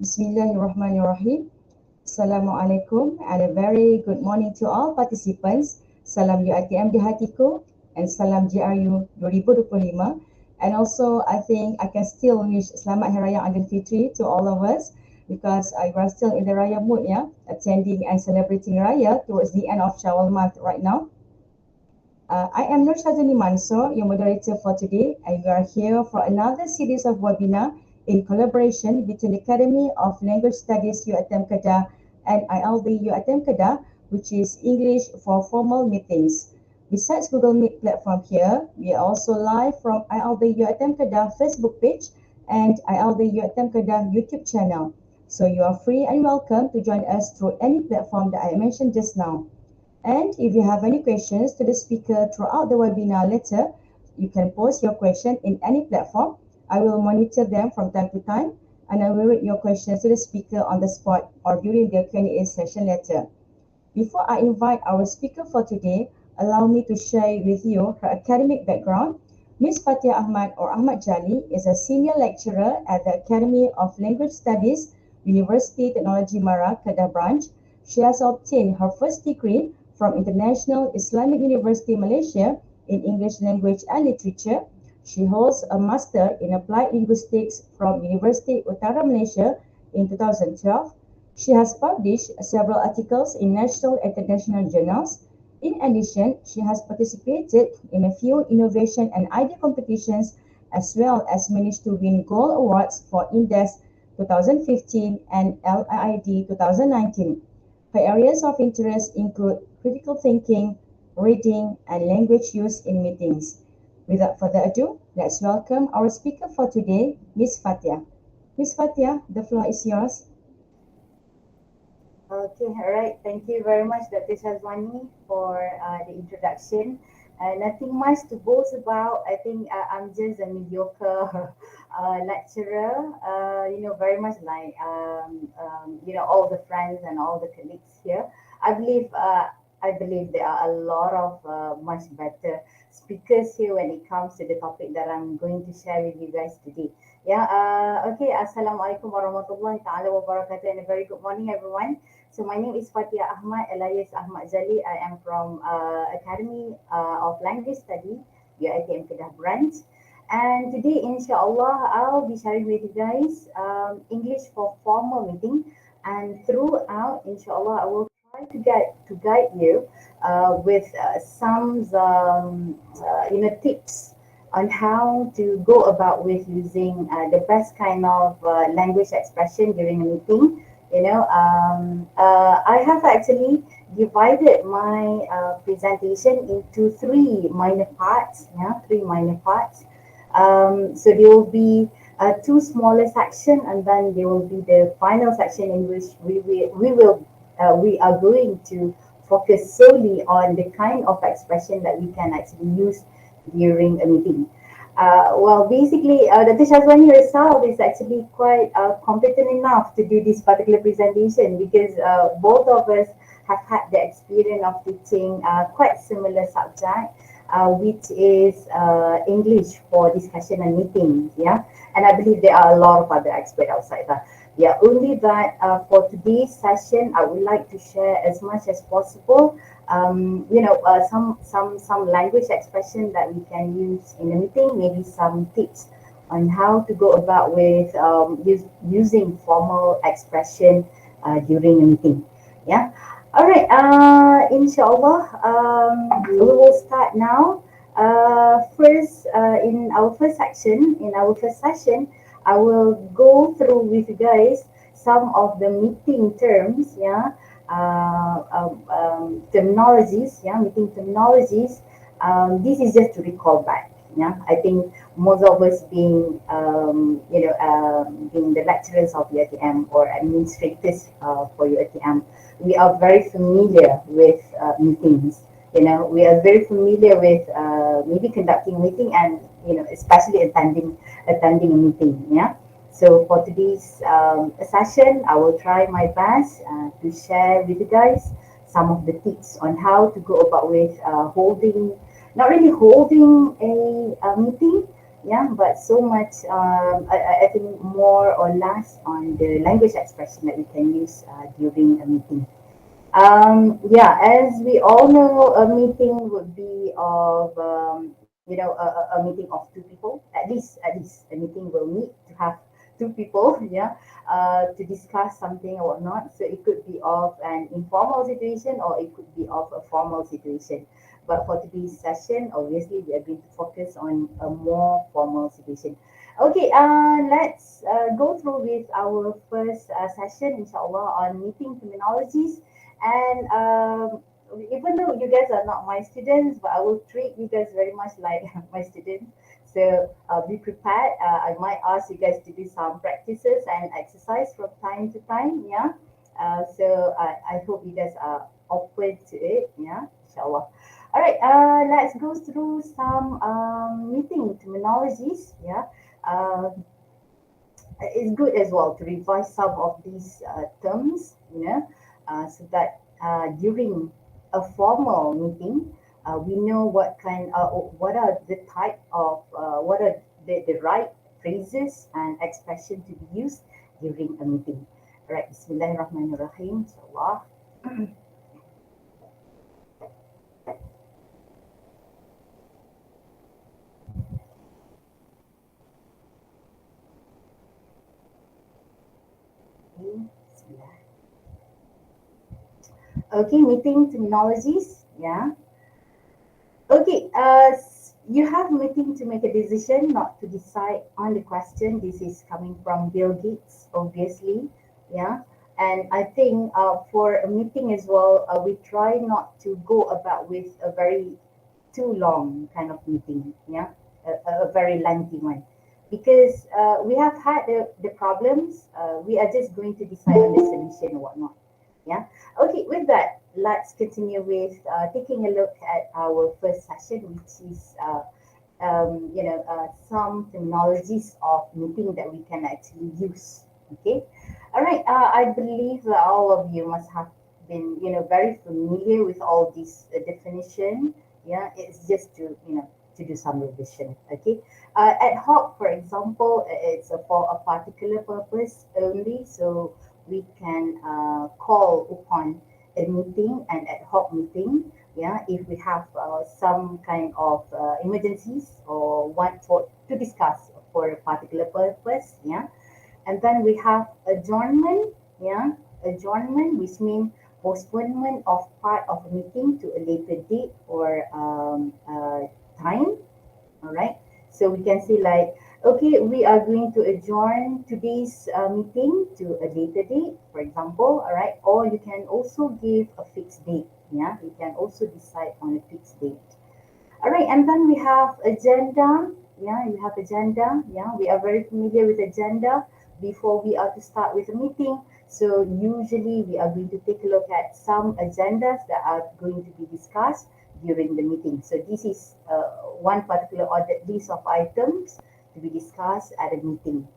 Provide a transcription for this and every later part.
Bismillahirrahmanirrahim. Assalamualaikum and a very good morning to all participants. Salam UiTM di hatiku and salam GRU 2025. And also I think I can still wish Selamat Hari Raya Aidil Fitri to all of us because I was still in the Raya mood, attending and celebrating Raya towards the end of Shawwal month right now. I am Syazwanie Mansor, your moderator for today, and we are here for another series of webinar in collaboration between the Academy of Language Studies UiTM Kedah and ILD UiTM Kedah, which is English for Formal Meetings. Besides Google Meet platform here, we are also live from ILD UiTM Kedah Facebook page and ILD UiTM Kedah YouTube channel. So you are free and welcome to join us through any platform that I mentioned just now. And if you have any questions to the speaker throughout the webinar later, you can post your question in any platform. I will monitor them from time to time, and I will read your questions to the speaker on the spot or during the Q&A session later. Before I invite our speaker for today, allow me to share with you her academic background. Ms. Fathiyah Ahmad or Ahmad Jali is a senior lecturer at the Academy of Language Studies, University Technology Mara, Kedah Branch. She has obtained her first degree from International Islamic University Malaysia in English Language and Literature. She holds a Master in Applied Linguistics from University Utara Malaysia in 2012. She has published several articles in national and international journals. In addition, she has participated in a few innovation and idea competitions as well as managed to win gold awards for INDES 2015 and LIID 2019. Her areas of interest include critical thinking, reading, and language use in meetings. Without further ado, let's welcome our speaker for today, Ms. Fathiyah. Ms. Fathiyah, the floor is yours. Okay, all right. Thank you very much, Dr. Syazwanie, for the introduction. Nothing much to boast about. I think I'm just a mediocre lecturer, very much like, all the friends and all the colleagues here. I believe there are a lot of much better speakers here when it comes to the topic that I'm going to share with you guys today. Okay. Assalamualaikum warahmatullahi ta'ala wabarakatuh and a very good morning, everyone. So my name is Fathiyah Ahmad, alias Ahmad Jali. I am from Academy of Language Study, UiTM Kedah Branch. And today, inshallah, I'll be sharing with you guys English for formal meeting. And throughout, inshallah, I will try to guide you with some tips on how to go about with using the best kind of language expression during a meeting. I have actually divided my presentation into three minor parts. So there will be two smaller sections, and then there will be the final section in which we are going to focus solely on the kind of expression that we can actually use during a meeting. Basically, Dr. Syazwanie herself is actually quite competent enough to do this particular presentation because both of us have had the experience of teaching quite similar subject, which is English for discussion and meetings. And I believe there are a lot of other experts outside that. Only that for today's session, I would like to share as much as possible some language expression that we can use in a meeting, maybe some tips on how to go about with using formal expression during a meeting. All right, inshallah, we will start now. First, in our first session, I will go through with you guys some of the meeting terms, terminologies, meeting terminologies. This is just to recall back. I think most of us being the lecturers of UiTM or administrators for UiTM, we are very familiar with meetings. We are very familiar with maybe conducting a meeting and especially attending a meeting. So for today's session, I will try my best to share with you guys some of the tips on how to go about with not really holding a meeting, yeah, but so much, I think more or less on the language expression that we can use during a meeting. Yeah, as we all know, a meeting would be of, a meeting of two people. At least a meeting will need to have two people, yeah, to discuss something or whatnot. So it could be of an informal situation or it could be of a formal situation. But for today's session, obviously, we are going to focus on a more formal situation. Okay, let's go through with our first session, inshallah, on meeting terminologies. And even though you guys are not my students, but I will treat you guys very much like my students. So be prepared. I might ask you guys to do some practices and exercise from time to time. Yeah. So I hope you guys are open to it. Yeah. Inshallah. All right. Let's go through some meeting terminologies. Yeah. It's good as well to revise some of these terms, so that during a formal meeting, we know what are the type of, what are the right phrases and expression to be used during a meeting. All right, Bismillahirrahmanirrahim, inshallah. Bismillah. Okay, meeting terminologies, yeah. Okay, you have meeting to make a decision, not to decide on the question. This is coming from Bill Gates, obviously, yeah. And I think for a meeting as well, we try not to go about with a very too long kind of meeting, yeah, a very lengthy one, because we have had the problems. We are just going to decide on the solution or whatnot. Yeah. Okay. With that, let's continue with taking a look at our first session, which is some terminologies of meeting that we can actually use. Okay. All right. I believe that all of you must have been, very familiar with all these definition. Yeah. It's just to, to do some revision. Okay. Ad hoc, for example, it's for a particular purpose only. So we can call upon a meeting, an ad hoc meeting, yeah, if we have some kind of emergencies or want for to discuss for a particular purpose, yeah. And then we have adjournment, yeah, adjournment, which means postponement of part of a meeting to a later date or time. All right. So we can say like, okay, we are going to adjourn today's meeting to a later date, for example. All right. Or you can also give a fixed date. Yeah. You can also decide on a fixed date. All right. And then we have agenda. Yeah. You have agenda. Yeah. We are very familiar with agenda before we are to start with a meeting. So usually we are going to take a look at some agendas that are going to be discussed during the meeting. So this is one particular ordered list of items to be discussed at a meeting.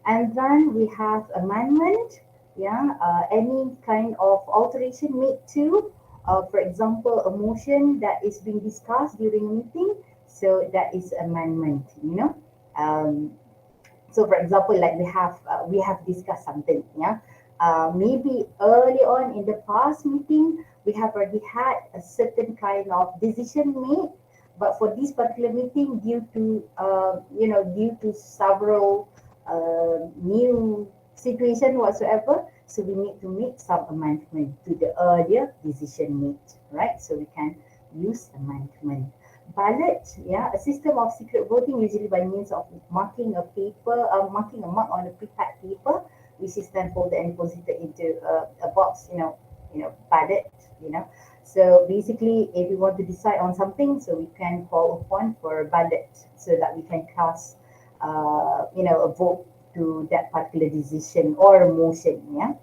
And then we have amendment, yeah, any kind of alteration made to, for example, a motion that is being discussed during a meeting. So that is amendment, Um, so for example, like we have discussed something, yeah. Maybe early on in the past meeting, we have already had a certain kind of decision made, but for this particular meeting, due to several new situation whatsoever, so we need to make some amendment to the earlier decision made, right? So we can use amendment. Ballot, yeah, a system of secret voting usually by means of marking a mark on a prepared paper, which is then folded and deposited into a box, ballot, you know. So basically, if we want to decide on something, so we can call upon for a ballot so that we can cast, a vote to that particular decision or a motion, yeah.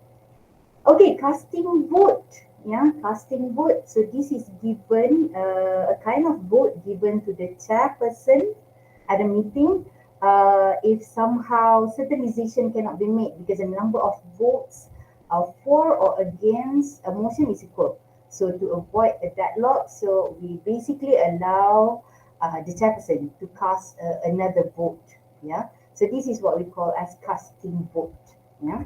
Okay, casting vote. Yeah, casting vote. So this is given a kind of vote given to the chairperson at a meeting if somehow certain decision cannot be made because the number of votes for or against a motion is equal. So to avoid a deadlock, so we basically allow the chairperson to cast another vote. Yeah. So this is what we call as casting vote. Yeah.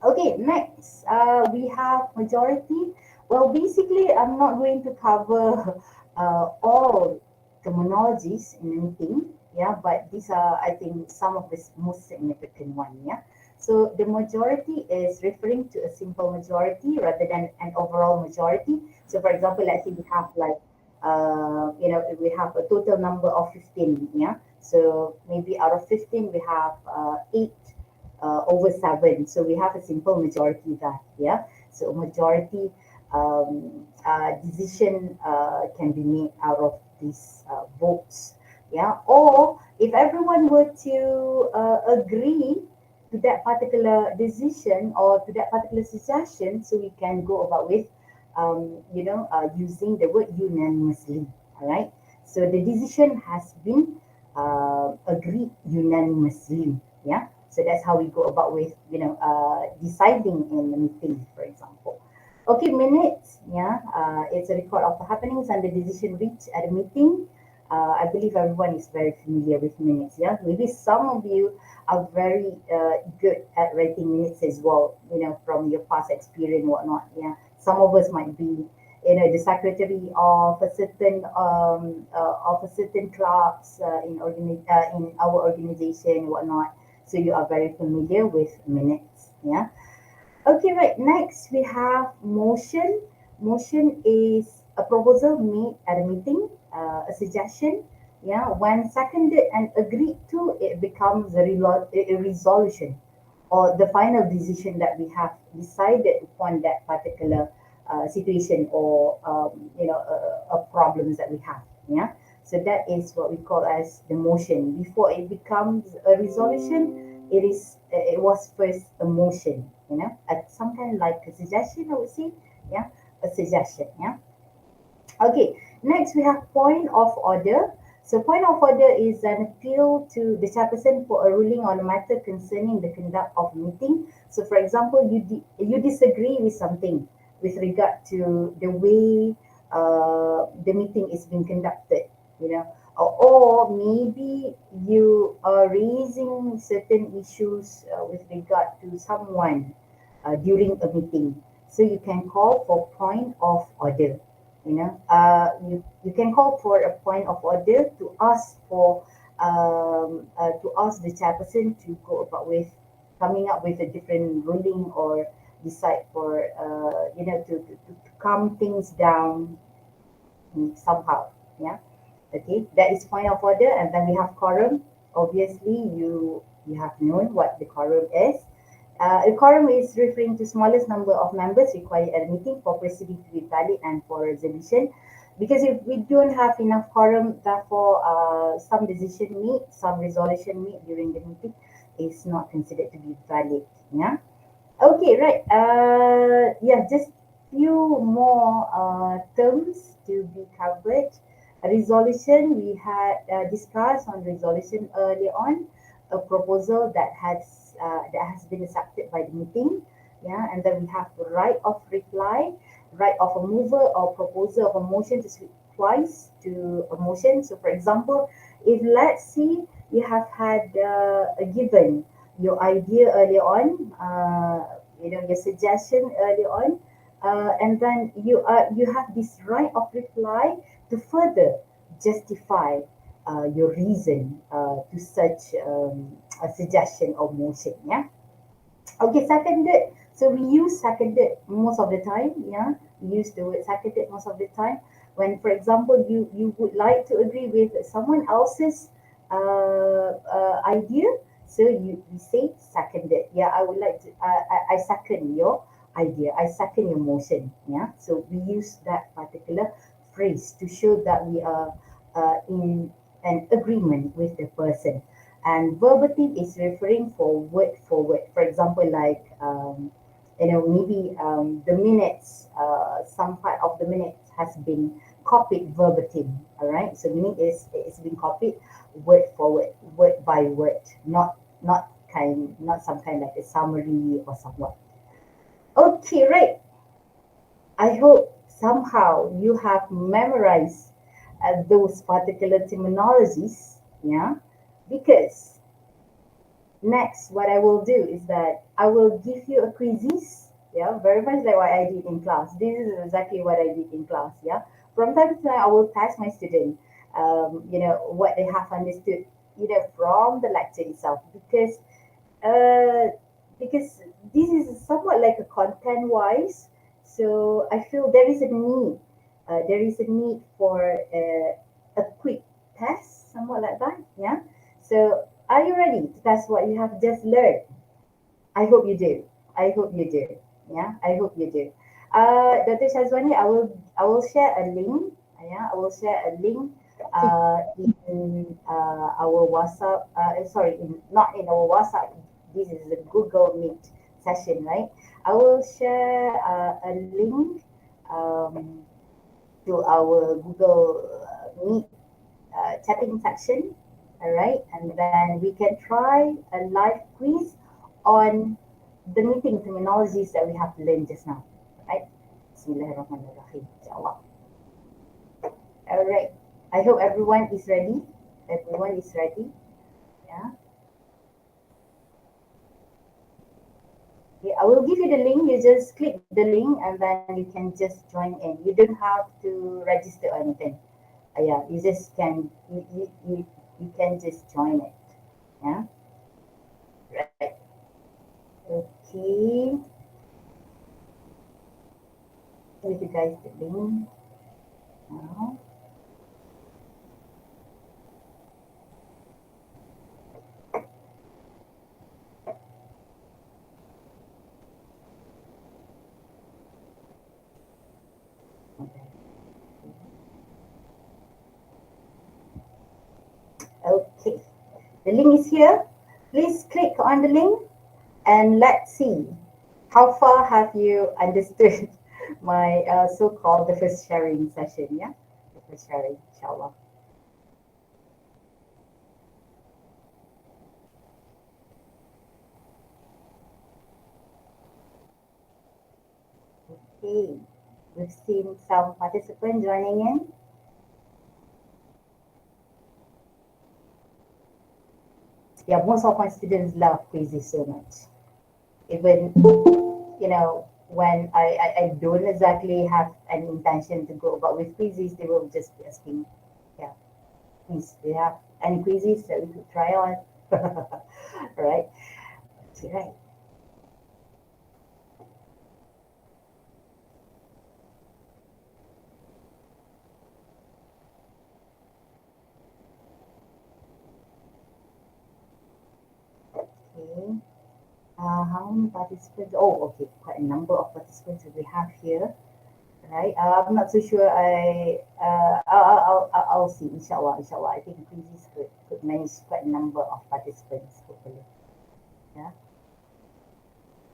Okay, next we have majority. Well, basically, I'm not going to cover all terminologies in a meeting, yeah, but these are, I think, some of the most significant one, yeah. So the majority is referring to a simple majority rather than an overall majority. So, for example, let's say we have like, we have a total number of 15, yeah. So maybe out of 15, we have 8 over 7. So we have a simple majority there. Yeah. So majority decision can be made out of these votes. Yeah. Or if everyone were to agree to that particular decision or to that particular suggestion, so we can go about with, using the word unanimously. All right. So the decision has been agreed unanimously. Yeah. So that's how we go about with, deciding in a meeting, for example. Okay, minutes, yeah, it's a record of the happenings and the decision reached at a meeting. I believe everyone is very familiar with minutes, yeah. Maybe some of you are very good at writing minutes as well, from your past experience and whatnot, yeah. Some of us might be, the secretary of a certain clubs in our organization and whatnot. So you are very familiar with minutes, yeah. Okay, right. Next we have motion. Motion is a proposal made at a meeting, a suggestion. Yeah, when seconded and agreed to, it becomes a resolution or the final decision that we have decided upon that particular situation or a problems that we have. Yeah, so that is what we call as the motion. Before it becomes a resolution, it was first a motion. Some kind of like a suggestion, I would say. Yeah, a suggestion. Yeah. Okay, next we have point of order. So point of order is an appeal to the chairperson for a ruling on a matter concerning the conduct of meeting. So for example, you disagree with something with regard to the way the meeting is being conducted, or maybe you are raising certain issues with regard to someone during a meeting. So you can call for point of order. You can call for a point of order to ask for to ask the chairperson to go about with coming up with a different ruling or decide for to calm things down somehow. Yeah. Okay, that is point of order, and then we have quorum. Obviously, you have known what the quorum is. A quorum is referring to smallest number of members required at a meeting for proceeding to be valid and for resolution. Because if we don't have enough quorum, therefore some decision made, some resolution made during the meeting is not considered to be valid. Yeah. Okay, right. Just few more terms to be covered. A resolution, we had discussed on resolution earlier on, a proposal that has been accepted by the meeting. Yeah, and then we have the right of reply, right of a mover or proposer of a motion to speak twice to a motion. So for example, if let's say you have had a given your idea earlier on, your suggestion earlier on, and then you have this right of reply to further justify your reason to such a suggestion or motion. Yeah. Okay, seconded. So we use seconded most of the time. Yeah, we use the word seconded most of the time. When, for example, you would like to agree with someone else's idea, so you say seconded. Yeah, I would like to. I second your idea. I second your motion. Yeah. So we use that particular phrase to show that we are in an agreement with the person. And verbatim is referring for word for word. For example, like maybe the minutes, some part of the minutes has been copied verbatim. All right, so meaning it's been copied word for word, word by word, not some kind like a summary or somewhat. Okay, right. I hope somehow you have memorized those particular terminologies, yeah, because next what I will do is that I will give you a quizzes, yeah, very much like what I did in class. This is exactly what I did in class, yeah. From time to time, I will test my student, what they have understood, from the lecture itself, uh, because this is somewhat like a content wise. So I feel there is a need for a quick test, somewhat like that, yeah. So are you ready to test what you have just learned? I hope you do. I hope you do. Yeah, I hope you do. Dr. Syazwanie, I will share a link. Yeah, I will share a link Okay. in our WhatsApp. Sorry, not in our WhatsApp. This is a Google Meet session, right? I will share a link um, to our Google Meet chatting section. All right, and then we can try a live quiz on the meeting terminologies that we have learned just now. Right? Bismillahirrahmanirrahim. Inshallah. All right. I hope everyone is ready. Everyone is ready. Yeah. Okay, I will give you the link. You just click the link and then you can just join in. You don't have to register or anything. Yeah, you just you can just join it. Yeah. Right. Okay. Give you guys the link now. Okay. The link is here. Please click on the link and let's see how far have you understood my so-called the first sharing session. Yeah, the first sharing, inshallah. Okay, we've seen some participants joining in. Yeah, most of my students love quizzes so much. Even when I don't exactly have an intention to go, but with quizzes they will just be asking, yeah, please, do you have any quizzes that we could try on? Right? Right. Okay. How many participants? Oh, okay, quite a number of participants that we have here, right? I'm not so sure. I'll see. Inshallah, inshallah. I think quizzes could manage quite a number of participants, hopefully. Yeah.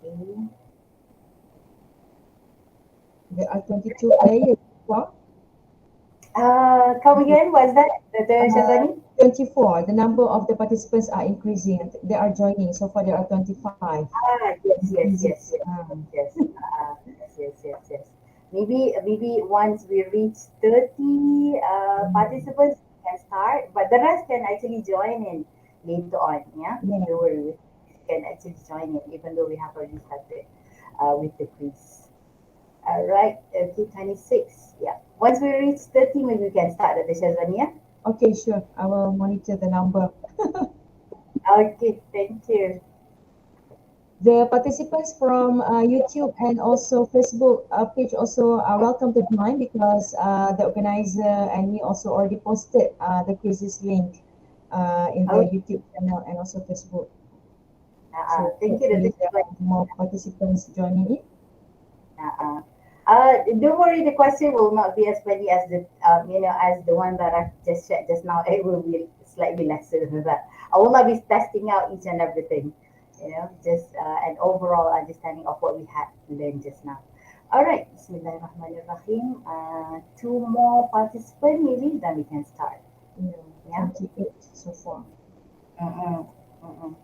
Okay. There are 22 players. Wow. Come again. What's that, Dr. Uh, Syazwanie? 24. The number of the participants are increasing. They are joining. So far, there are 25. Yes, yes, yes, Increases. yes, yes, yes, yes, yes, yes. Maybe once we reach 30 participants, we can start, but the rest can actually join in later on. Yeah, Yeah. don't worry, we can actually join in even though we have already started with the quiz. All right, okay, 26. Yeah, once we reach 30, maybe we can start at the Shazwania. Okay, sure. I will monitor the number. Okay, thank you. The participants from YouTube and also Facebook page also are welcome to join because the organizer and me also already posted the quizzes link in the Okay, YouTube channel and also Facebook. So thank you, hopefully Dr. there are more participants joining in. Uh-uh. Don't worry, the question will not be as many as as the one that I just shared just now. It will be slightly lesser than that. I will not be testing out each and everything, just an overall understanding of what we had learned just now. All right, Bismillahirrahmanirrahim. Two more participants maybe, then we can start. Yeah, Yeah. 28 so far. Mm-mm, mm-mm.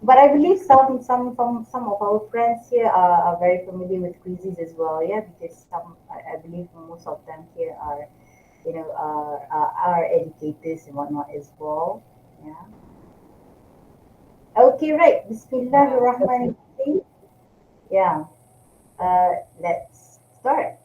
But I believe some of our friends here are very familiar with quizzes as well, yeah, because I believe most of them here are our educators and whatnot as well. Yeah. Okay, right. Bismillahirrahmanirrahim. Yeah. Let's start.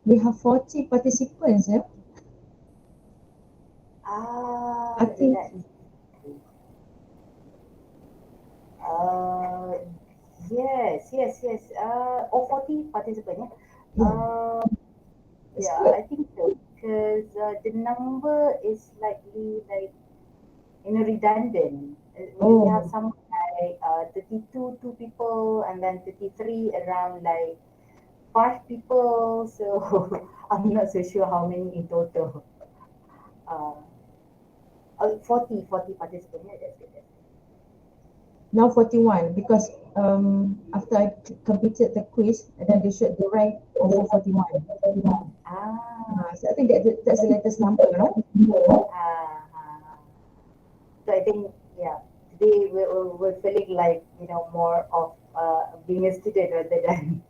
We have 40 participants, yeah? I think Yes. 40 participants. yeah, it's Yeah, good. I think so because the number is slightly like redundant. We have Oh, some like 32 two people and then 33 around like five people. So I'm not so sure how many in total. Uh, 40 participants. Yeah, that's good. That's good. now 41 because after I completed the quiz, and then they showed the rank over 41. Ah, So I think that's the latest number, no? ah. So I think, yeah, today we're feeling like, more of being a student rather than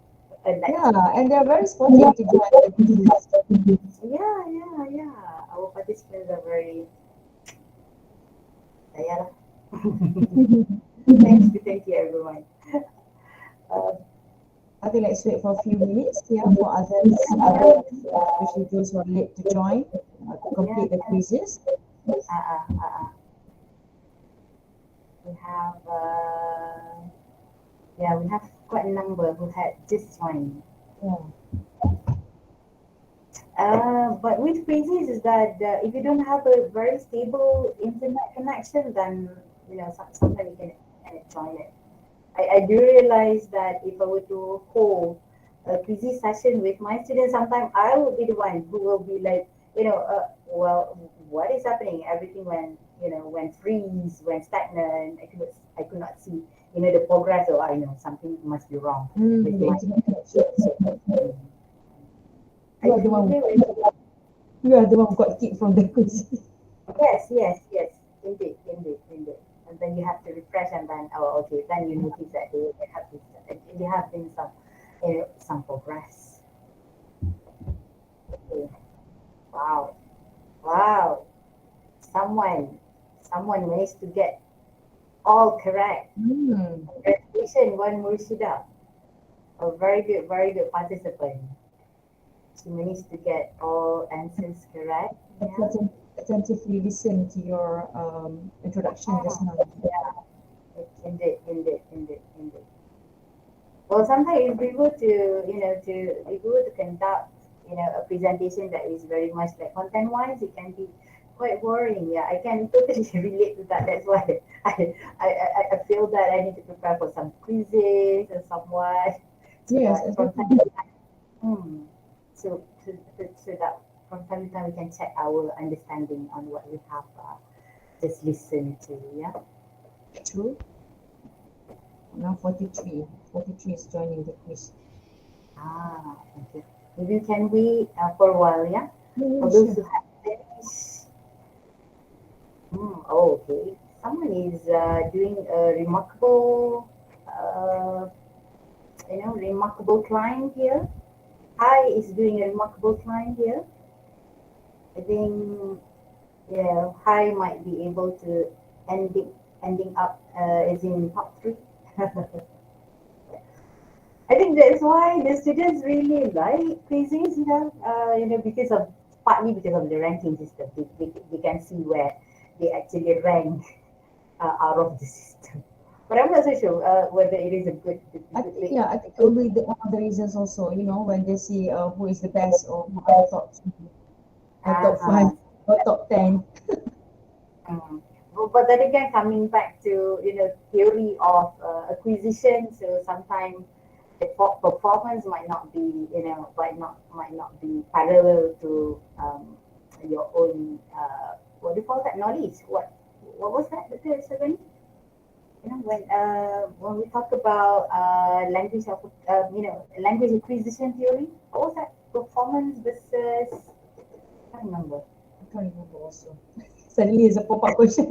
Yeah, and they're very sportive to join the quizzes. Yeah. Our participants are very, yeah. Thank you everyone. Uh, I think let's wait for a few minutes, yeah, for others, especially those who are late to join, to complete the quizzes. uh, uh, uh, uh. We have, we have quite a number who had just joined. Yeah. But with quizzes is that if you don't have a very stable internet connection, then sometimes you can join it. I do realize that if I were to hold a quizzes session with my students, sometimes I will be the one who will be like, well, what is happening? Everything went freeze, went stagnant. I could not see, the progress. Or I know something must be wrong with The my. internet connection. Are you familiar with? You are the one who got kicked from the quiz. Yes. Indeed. And then you have to refresh, and then okay, then you notice that there have been some progress. Okay. Wow. Someone managed to get all correct. Congratulations, one Murshida. A very good participant. She managed to get all answers correct. Yeah. Attentively listen to your introduction just now. Yeah. Indeed. Well, sometimes if we were to conduct, a presentation that is very much like content-wise, it can be quite boring. Yeah, I can totally relate to that. That's why I feel that I need to prepare for some quizzes or somewhat. Yes, From exactly. time to time, so that from time to time we can check our understanding on what we have just listened to. Yeah. True. Now 43. 43 is joining the quiz. Thank you. Maybe can we for a while, yeah? Yeah, For those sure. who have finished. Okay. Someone is doing a remarkable climb here. Hi is doing a remarkable climb here. I think, yeah, Hi might be able to ending up as in top three. I think that's why the students really like quizzes, partly because of the ranking system. They can see where they actually rank out of the system. But I'm not so sure whether it is a good thing. I think only one of the reasons also, when they see who is the best or who are the top 3 or top 5 Uh-huh. or top 10. Mm. But then again, coming back to theory of acquisition, so sometimes the performance might not be might not be parallel to your own what do you call that knowledge? What was that? The Syazwanie? When we talk about language acquisition theory, what was that? Performance versus I can't remember. I can't remember also. Suddenly it's a pop-up question.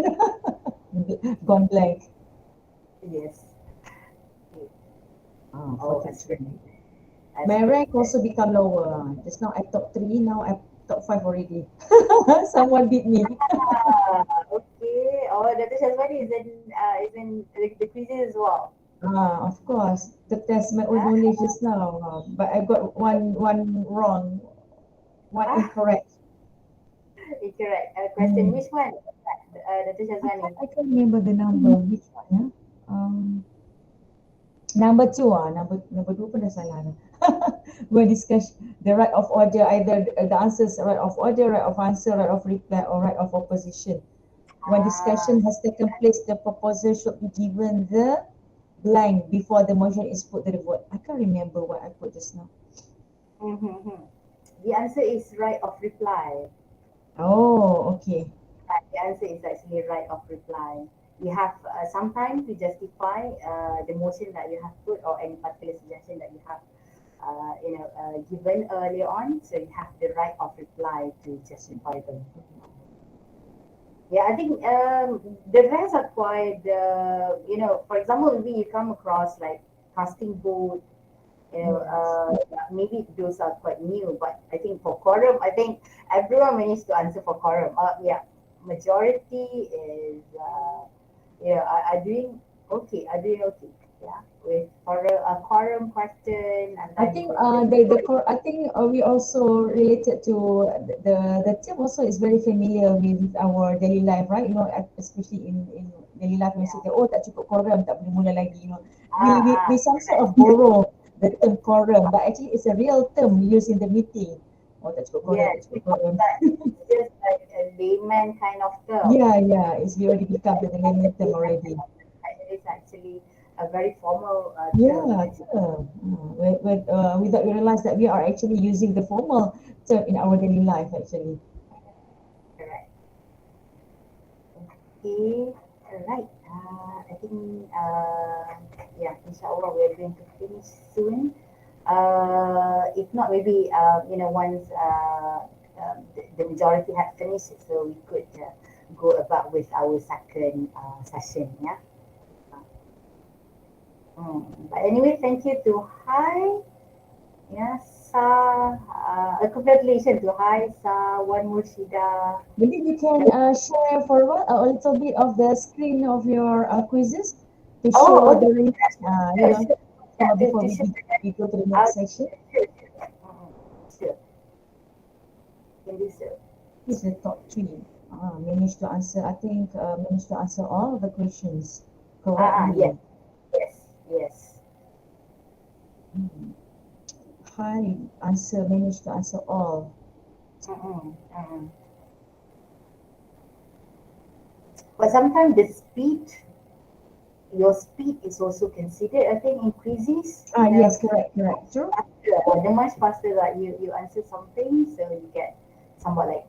Gone blank. Yes. Oh, that's 43. great. That's My great. rank also become lower. Just now at top 3, now at top 5 already. Someone beat me. Okay. Oh, Dr. Syazwanie is in the quizzes as well. Of course, to test my own Ah, knowledge just now. But I got one wrong, one ah, incorrect. correct. Question, Hmm. which one? Dr. Syazwanie. I can't remember the number. Which one? Yeah? Number 2. Number 2 pun dah salah dah. When discuss the right of order, either the answers right of order, right of answer, right of reply, or right of opposition. When Ah, discussion has taken place, the proposal should be given the blank before the motion is put to the vote. I can't remember what I put just now. mm-hmm. The answer is right of reply. Oh, okay. The answer is actually right of reply. You have some time to justify the motion that you have put or any particular suggestion that you have given earlier on. So you have the right of reply to justify them. Yeah, I think the rest are quite, for example, maybe you come across like casting vote, Maybe those are quite new, but I think for quorum, I think everyone managed to answer for quorum. Majority is are doing okay. Are doing okay. Yeah, with quorum question and I then think I think we also related to the team also is very familiar with our daily life, right? Especially in daily life, when kita tak cukup quorum, tak boleh mula lagi. We some sort of borrow the term quorum, but actually it's a real term used in the meeting. Oh, tak cukup quorum, yes, tak cukup quorum. it's just like a layman kind of term. Yeah, it's already become the layman term already. It is actually a very formal Yeah, term. without we realize that we are actually using the formal term in our daily life actually. Correct. Okay, alright. I think inshallah we are going to finish soon. If not, maybe once the majority had finished, so we could go about with our second session. Yeah. But anyway, thank you to Hi. Yes, congratulations to Hi, Wan Murshida. Maybe you can share for a little bit of the screen of your quizzes to show Okay. the results. Yeah, Before to share. we go to the next section. Sure. Can do so. This is the top 3. Managed to answer. I think managed to answer all the questions correctly. Yes. Hi, managed to answer all. But sometimes your speed is also considered. I think increases. Yes, correct. True. The much faster that you answer something, so you get somewhat like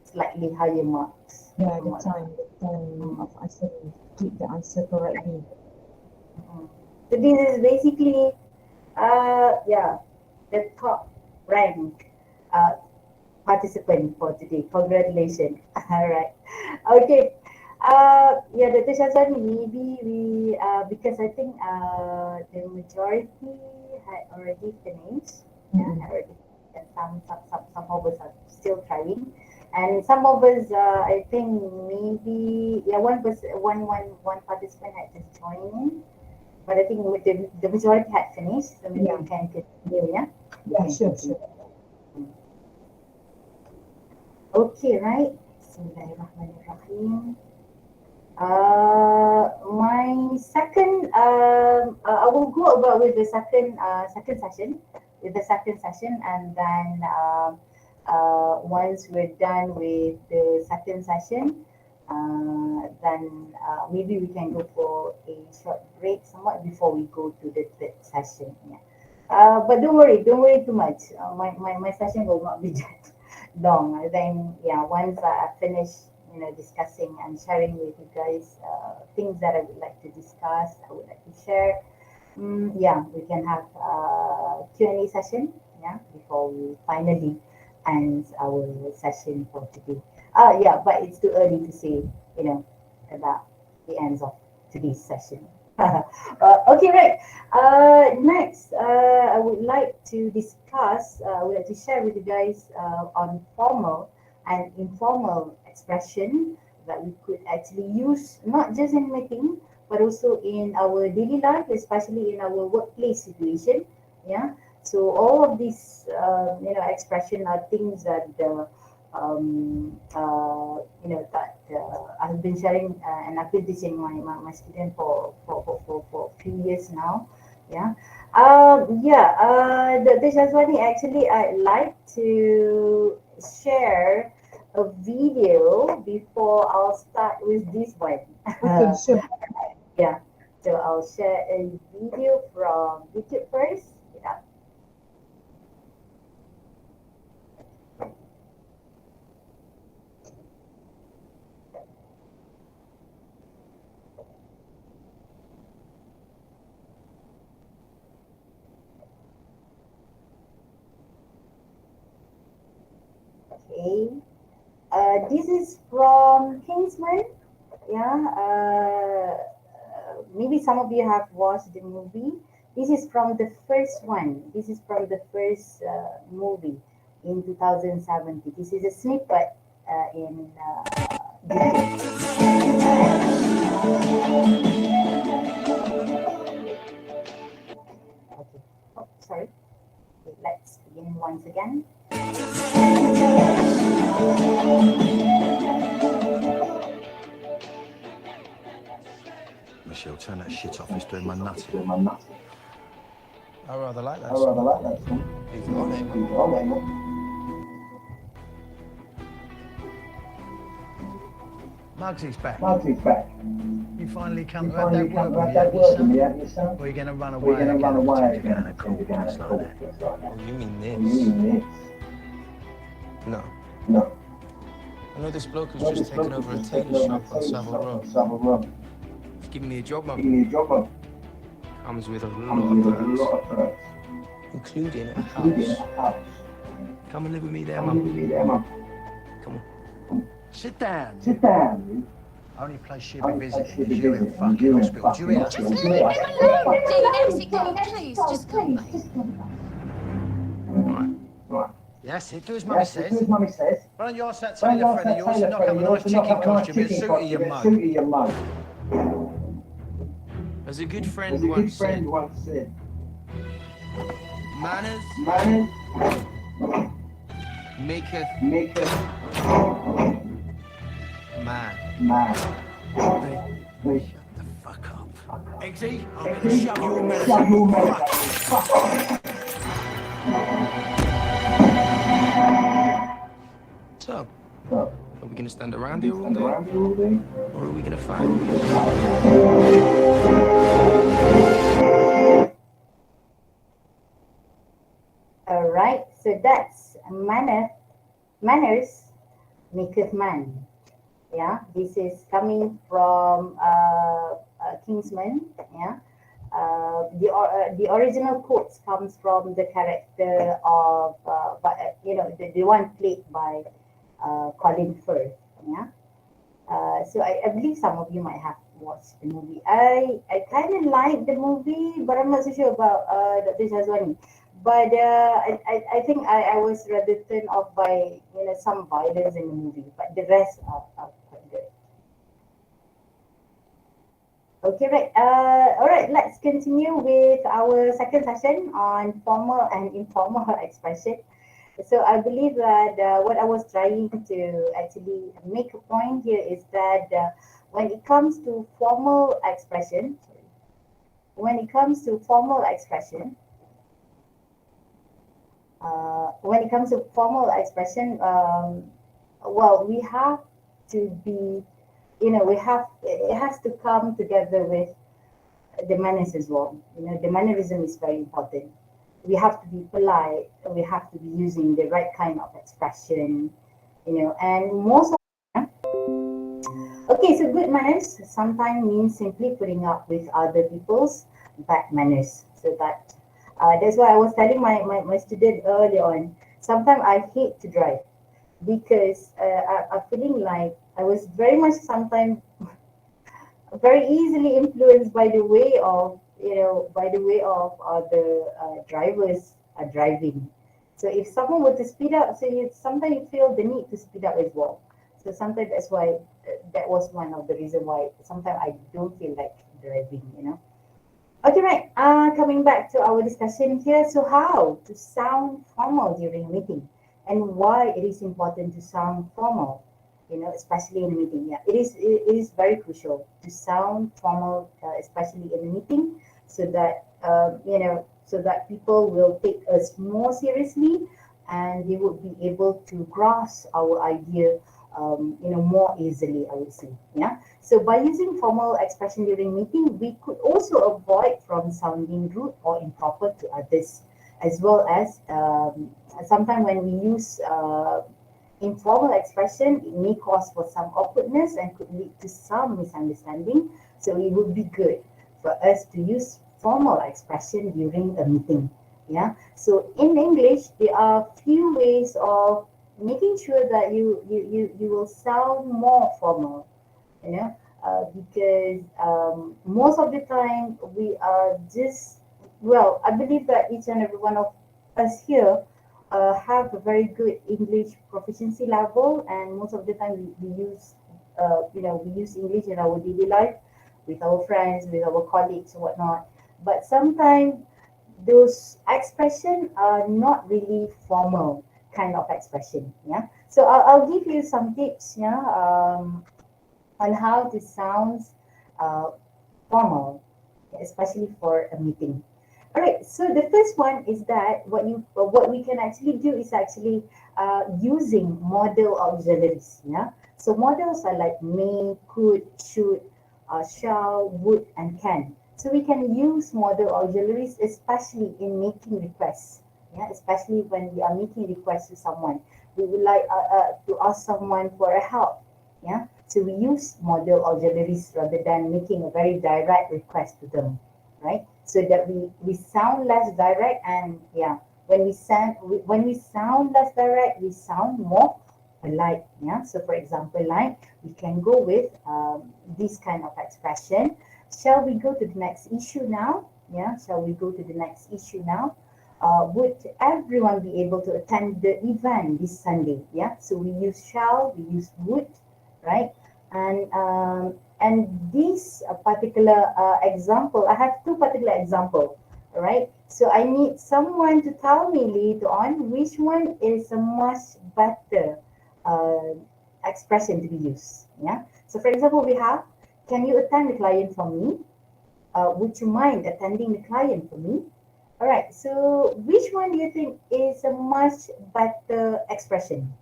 slightly higher marks. Yeah, the time of answering, keep the answer correctly. So this is basically, the top rank participant for today. Congratulations. All right. Okay. Dr. Syazwanie, maybe we, because I think the majority had already finished. And some of us are still trying. And some of us, I think maybe, one participant had just joined in. But I think the majority had finished, so maybe we can continue, yeah? Yeah, sure. Okay, right? Bismillahirrahmanirrahim. My second, I will go about with the second session, and then once we're done with the second session, then maybe we can go for a short break somewhat before we go to the third session. Yeah. But don't worry too much. My session will not be that long. Then once I finish, discussing and sharing with you guys things that I would like to discuss, I would like to share. We can have Q&A session. Yeah, before we finally end our session for today. But it's too early to say, about the ends of today's session. Okay, right. Next, I would like to discuss, I would like to share with you guys on formal and informal expression that we could actually use not just in meeting, but also in our daily life, especially in our workplace situation. Yeah. So all of these, expression are things that I've been sharing and I've been teaching my student for a few years now. Yeah. The Syazwanie, actually I'd like to share a video before I'll start with this one. Okay, sure. Yeah. So I'll share a video from YouTube first. Yeah. Okay. This is from Kingsman. Yeah. Maybe some of you have watched the movie. This is from the first one. This is from the first movie in 2017. This is a snippet in detail. Okay. Oh, sorry. Okay, let's begin once again. Michelle, turn that shit off. It's doing my nuts. I rather like that I rather like that song. Leave it on, eh? Leave it on, eh? Mugsy's back. Mugsy's back. You finally come You to have finally that come word to with have that your word with son? your son? Or are you going to run We're away going to again? run away Pretend again. you're going to call Pretend us you're like gonna that? call us like that. Oh, you mean You this? mean this? No. No. I know this bloke has No, just this taken bloke over a has just taken tailor over a shop on tailor Savile shop Road. on Savile Road. He's giving me a job, Give me a job, man. Comes with a lot Comes of with a perks, lot of perks. including a Including house. a house. Come and live with me there, Come live with mum. me there, mum. Come on. Sit down. Sit down. Only place she'll Only be place visiting she'll is be you in visiting is fucking you in hospital. Do you hear? fucking Just hospital. leave him alone, Dean. How's it going? Please, just come, mate. Right. Right. Yes, do as mummy Yes, says. as mummy says. Why don't you ask that Don't tailor ask friend of that yours to tailor knock friend up of a yours nice to knock chicken up a nice costume, a chicken suit of your costume, a mug. suit of your mug. As a good friend As a good once said, friend once said, manners manners maketh maketh man. man. Hey, shut the fuck up. Eggsy, I'm going to Eggsy, shove your manners shove up your your manners fuck. up your fuck. So, So, are we going to stand around you here all stand day? around here all day? Or are we going to Or fight? are we gonna fight? All right, so that's manners maketh man. Yeah, this is coming from Kingsman. Yeah, the original quotes comes from the character of the one played by Colin Firth. Yeah, so I believe some of you might have watched the movie. I kind of like the movie, but I'm not so sure about Dr. Syazwanie. But I think I was rather turned off by some violence in the movie, but the rest are quite good. Okay, right. All right, let's continue with our second session on formal and informal expression. So I believe that what I was trying to actually make a point here is that when it comes to formal expression, when it comes to formal expression, well, we have to be, it has to come together with the manners as well. The mannerism is very important. We have to be polite. We have to be using the right kind of expression, and most of okay, so good manners sometimes means simply putting up with other people's bad manners. So that's why I was telling my student early on. Sometimes I hate to drive because I'm feeling like I was very much sometimes very easily influenced by the way of the drivers are driving. So if someone were to speed up, so sometimes you feel the need to speed up as well. So sometimes that's why that was one of the reasons why sometimes I don't feel like driving. Okay, right. Coming back to our discussion here. So how to sound formal during a meeting and why it is important to sound formal, especially in a meeting. Yeah, it is very crucial to sound formal, especially in a meeting, so that so that people will take us more seriously and they would be able to grasp our idea more easily, I would say. Yeah. So by using formal expression during meeting, we could also avoid from sounding rude or improper to others, as well as sometimes when we use informal expression, it may cause for some awkwardness and could lead to some misunderstanding. So it would be good for us to use formal expression during a meeting. Yeah. So in English, there are few ways of making sure that you will sound more formal. Because most of the time we are just well, I believe that each and every one of us here have a very good English proficiency level, and most of the time we use, we use English in our daily life with our friends, with our colleagues, and whatnot. But sometimes those expression are not really formal kind of expression. Yeah. So I'll give you some tips. Yeah. On how to sound uh, formal, especially for a meeting. All right, so the first one is that what we can actually do is actually using model auxiliaries. Yeah, so models are like may, could, should, shall, would, and can. So we can use model auxiliaries, especially in making requests. Yeah, especially when we are making requests to someone. We would like to ask someone for a help. Yeah, so we use model auxiliaries rather than making a very direct request to them, right? So that we sound less direct, and yeah, when we sound less direct, we sound more polite. Yeah. So for example, like we can go with this kind of expression. Shall we go to the next issue now? Yeah. Shall we go to the next issue now? Would everyone be able to attend the event this Sunday? Yeah. So we use shall, we use would, right? And this particular example, I have two particular examples, all right? So I need someone to tell me later on which one is a much better uh, expression to be used. Yeah. So for example, we have, can you attend the client for me? Would you mind attending the client for me? All right. So which one do you think is a much better expression?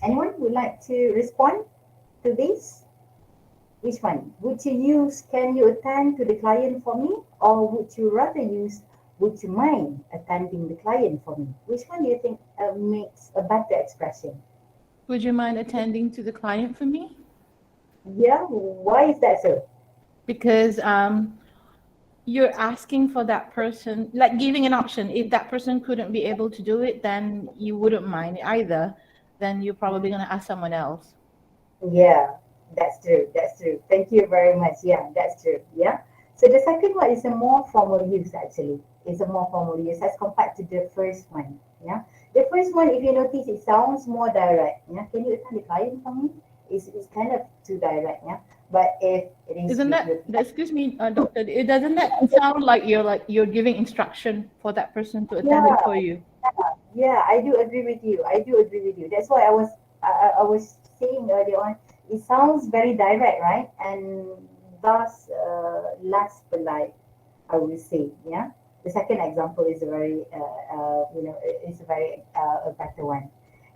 Anyone would like to respond to this? Which one? Would you use can you attend to the client for me? Or would you rather use would you mind attending the client for me? Which one do you think makes a better expression? Would you mind attending to the client for me? Yeah, why is that so? Because you're asking for that person, like giving an option. If that person couldn't be able to do it, then you wouldn't mind either. Then you're probably going to ask someone else. Yeah, that's true. That's true. Thank you very much. Yeah, that's true. Yeah. So the second one is a more formal use actually. It's a more formal use as compared to the first one. Yeah. The first one, if you notice, it sounds more direct. Yeah. Can you attend the client for me? It's kind of too direct. Yeah. But if it is Isn't that, you excuse me, doctor, it doesn't that sound like you're giving instruction for that person to attend it yeah, for you? yeah, I do agree with you. I do agree with you. That's why I was saying earlier on. It sounds very direct, right? And thus less polite, I would say. Yeah. The second example is a very is a very a better one.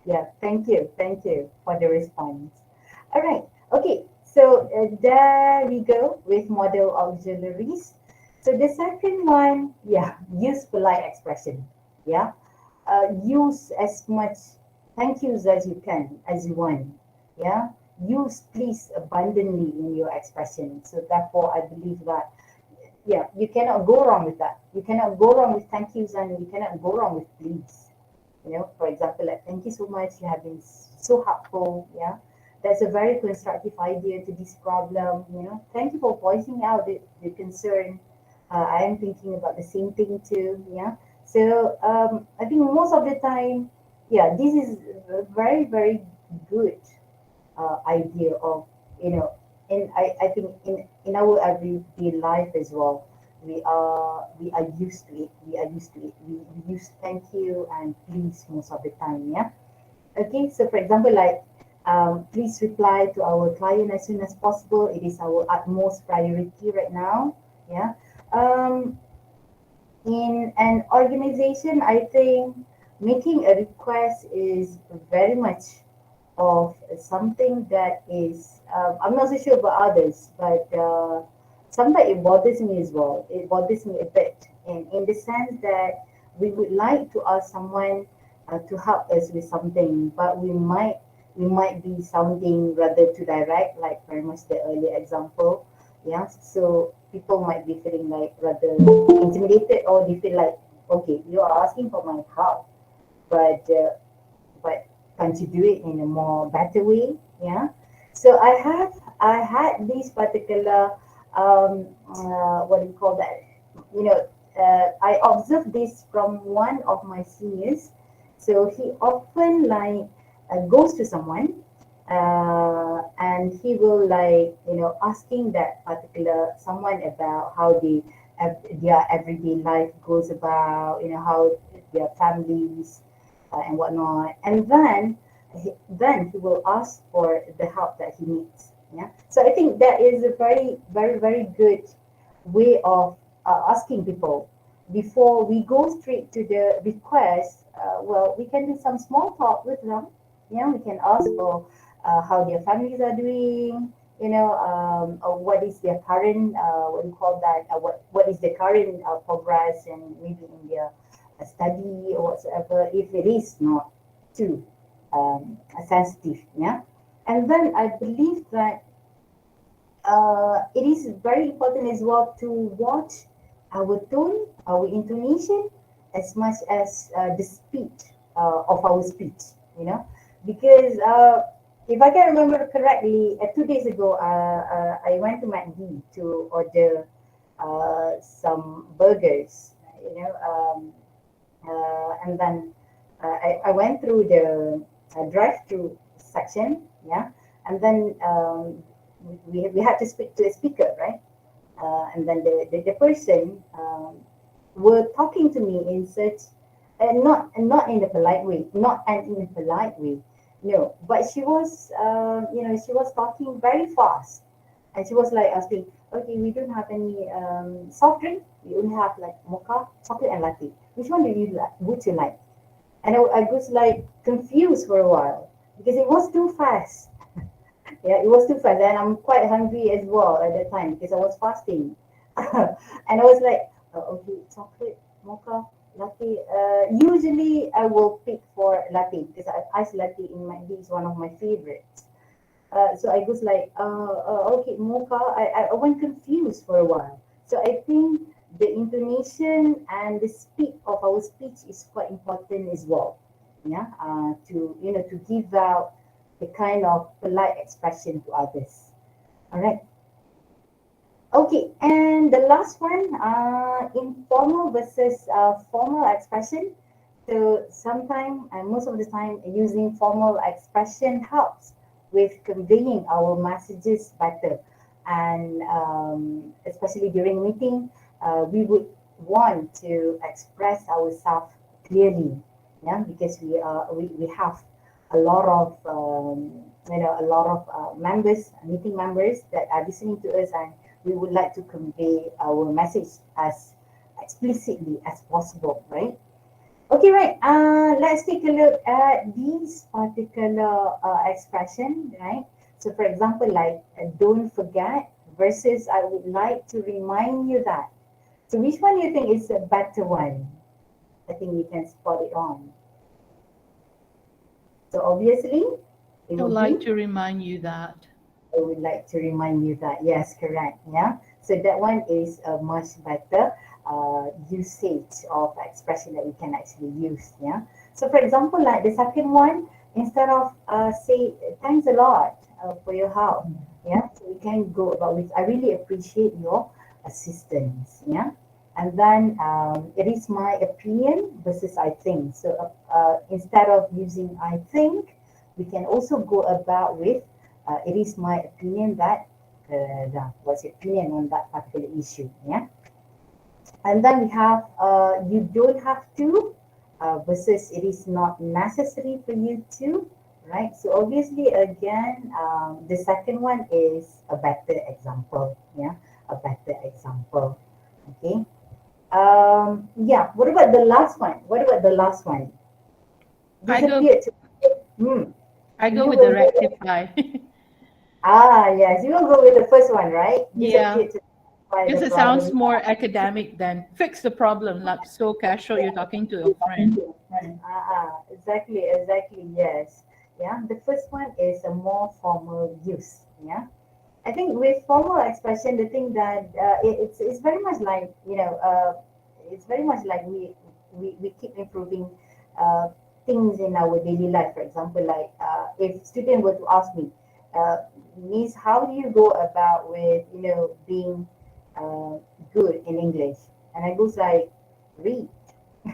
Yeah. Thank you for the response. All right. Okay. So there we go with model auxiliaries. So the second one, yeah, use polite expression. Yeah, use as much thank yous as you can, as you want. Yeah, use please abundantly in your expression. So therefore, I believe that yeah, you cannot go wrong with that. You cannot go wrong with thank yous, and you cannot go wrong with please. You know, for example, like thank you so much, you have been so helpful. Yeah, that's a very constructive idea to this problem. You know, thank you for voicing out the concern. I am thinking about the same thing too. Yeah. So I think most of the time, yeah, this is a very, very good idea of, you know, and I think in our everyday life as well, we are used to it. We are used to it. We use thank you and please most of the time. Yeah. Okay. So for example, like please reply to our client as soon as possible. It is our utmost priority right now. Yeah. Um, in an organization, I think making a request is very much of something that is, I'm not so sure about others, but sometimes it bothers me as well. It bothers me a bit, and in the sense that we would like to ask someone to help us with something, but we might be sounding rather too direct, like very much the earlier example. Yeah, so people might be feeling like rather intimidated, or they feel like, okay, you are asking for my help, but but can't you do it in a more better way? Yeah. So I had this particular what do you call that? You know, I observed this from one of my seniors. So he often like goes to someone and he will like, you know, asking that particular someone about how their everyday life goes about, you know, how their families and whatnot. And then he will ask for the help that he needs. Yeah. So I think that is a very, very, very good way of asking people before we go straight to the request. Well, we can do some small talk with them. Yeah, we can ask for how their families are doing. You know, what is their current, what do you call that? What is the current progress and maybe in their study or whatsoever, if it is not too sensitive. Yeah, and then I believe that it is very important as well to watch our tone, our intonation, as much as the speed of our speech, you know, because if I can remember correctly, 2 days ago, I went to McD to order some burgers, you know, and then I went through the drive-through section, yeah, and then we had to speak to a speaker, right? And then the person were talking to me in such, not in a polite way, not in a polite way, no, but she was, you know, she was talking very fast, and she was like asking, okay, we don't have any soft drink, we only have like mocha, chocolate, and latte. Which one do you like? Would you like? And I was like confused for a while because it was too fast. Yeah, it was too fast, and I'm quite hungry as well at that time because I was fasting. And I was like, okay, chocolate, mocha, latte. Usually I will pick for latte because iced latte in my is one of my favorites. So I was like, okay, mocha. I went confused for a while. So I think the intonation and the speed of our speech is quite important as well. Yeah, to, you know, to give out the kind of polite expression to others. All right. Okay, and the last one, informal versus formal expression. So sometimes, and most of the time, using formal expression helps with conveying our messages better. And especially during meeting, we would want to express ourselves clearly, yeah, because we have a lot of you know, a lot of members, meeting members that are listening to us, and we would like to convey our message as explicitly as possible, right? Okay, right. Let's take a look at these particular expression, right? So, for example, like "don't forget" versus "I would like to remind you that." So, which one do you think is a better one? I think we can spot it on. So, obviously, it I would will like be. to remind you that. I would like to remind you that. Yes, correct. Yeah. So that one is a much better usage of expression that we can actually use. Yeah. So for example, like the second one, instead of say thanks a lot for your help. Yeah. So we can go about with I really appreciate your assistance. Yeah. And then it is my opinion versus I think. So instead of using I think, we can also go about with it is my opinion that what's your opinion on that particular issue, yeah. And then we have you don't have to versus it is not necessary for you to, right? So obviously again the second one is a better example, yeah, a better example. Okay. Yeah, what about the last one? I go Disappeared to I go you with will the go. rectify. Yes, you will go with the first one, right? Yeah, Disappear to rectify because the it sounds problem. more academic than fix the problem, like so casual you're talking to a friend. Exactly, yes. Yeah, the first one is a more formal use. Yeah, I think with formal expression, the thing that it's very much like, you know, it's very much like we keep improving uh, things in our daily life. For example, like if student were to ask me, uh, Miss, how do you go about with being good in English? And I goes like, read.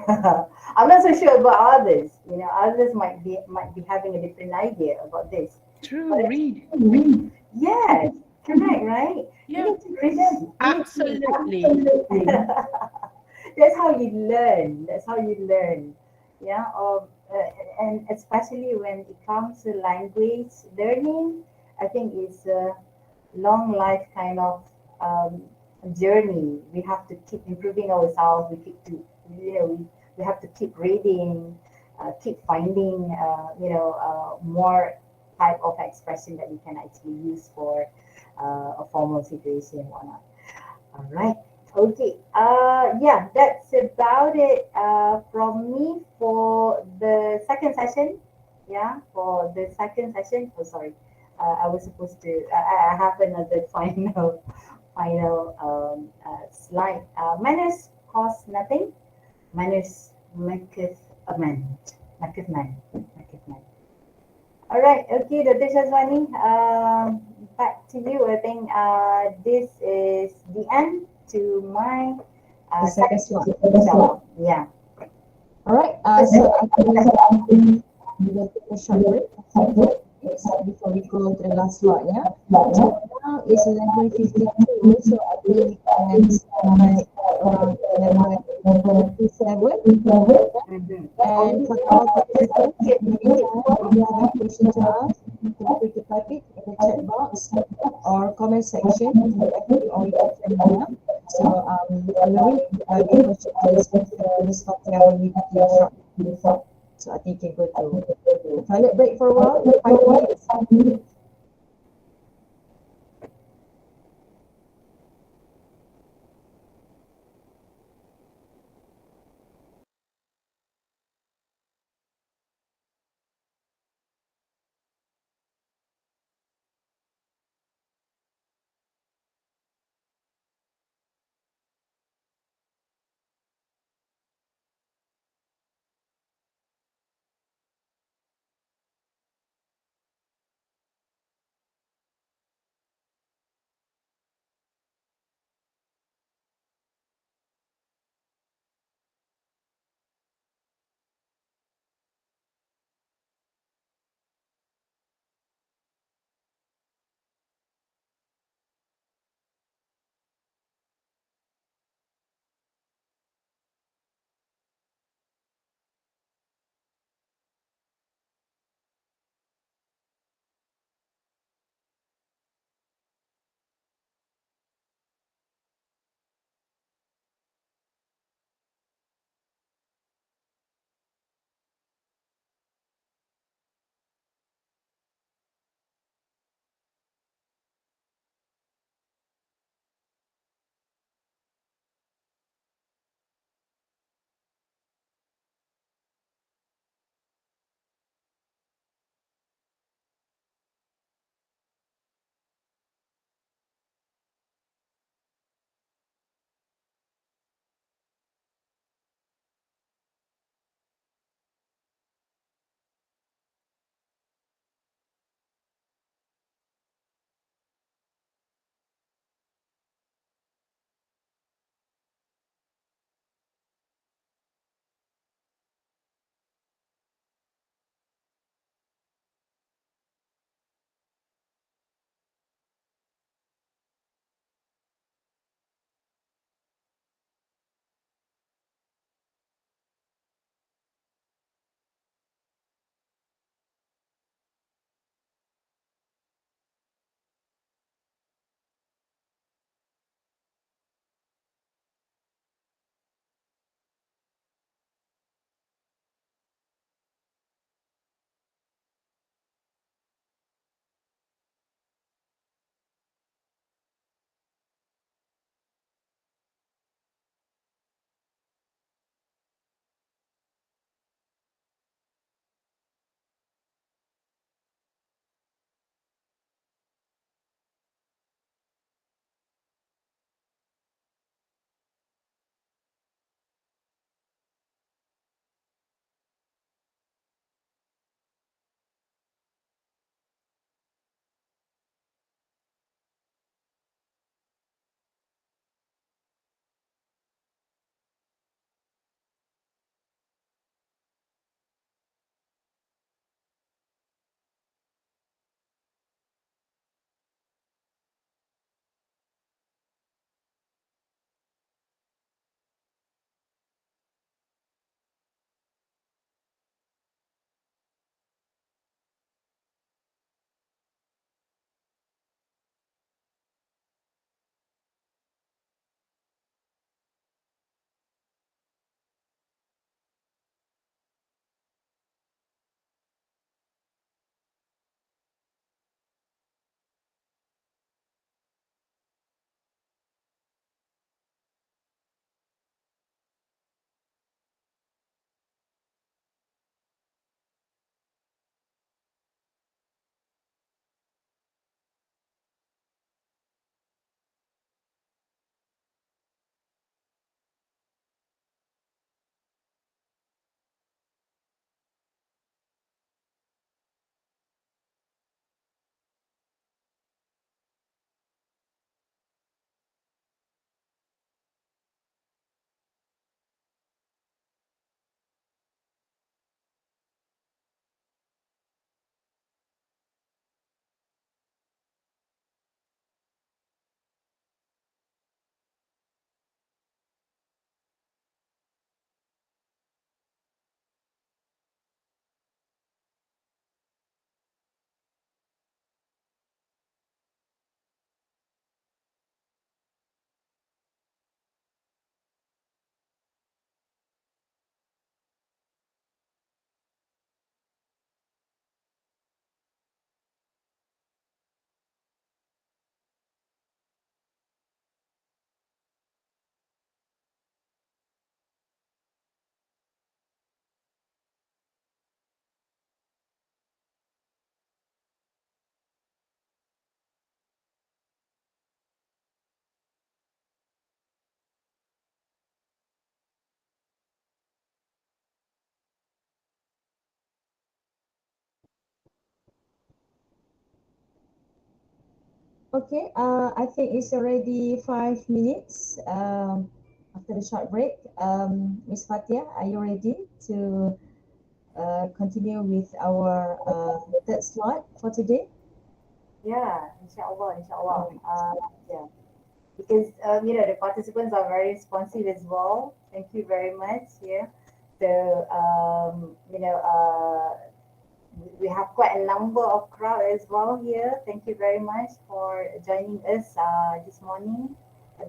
I'm not so sure about others. Others might be having a different idea about this. True, But read. yes, correct, right? Yeah, You need to read them. absolutely. That's how you learn. That's how you learn. Yeah. And especially when it comes to language learning, I think it's a long life kind of um, journey. We have to keep improving ourselves. We have to keep reading, keep finding, more type of expression that we can actually use for a formal situation and whatnot. All right. Okay. Yeah, that's about it from me for the second session. Yeah, for the second session. Oh, sorry. I was supposed to. I have another final slide. Manners cost nothing. Manners maketh a man. Maketh man. Maketh man. All right. Okay, Dr. Syazwanie, back to you. I think this is the end to my The second slide. inshallah. Yeah. All right. So I think we will take a short break before we go to the last slide. Yeah. So now it's 11:52. So I think we can start around 11:57. Mhm. And for all participants, in the meantime, if you have a question to ask, feel free to type it in the chat box or comment section directly on your webinar. So I will read the questions with Ms. Fathiyah will be here shortly. So I think you can go to toilet break for a while, 5 minutes. Okay, I think it's already 5 minutes after the short break. Ms. Fathiyah, are you ready to continue with our third slot for today? Yeah, inshallah, inshallah. Alright. Yeah, because the participants are very responsive as well. Thank you very much. Yeah, so we have quite a number of crowd as well here. Thank you very much for joining us this morning.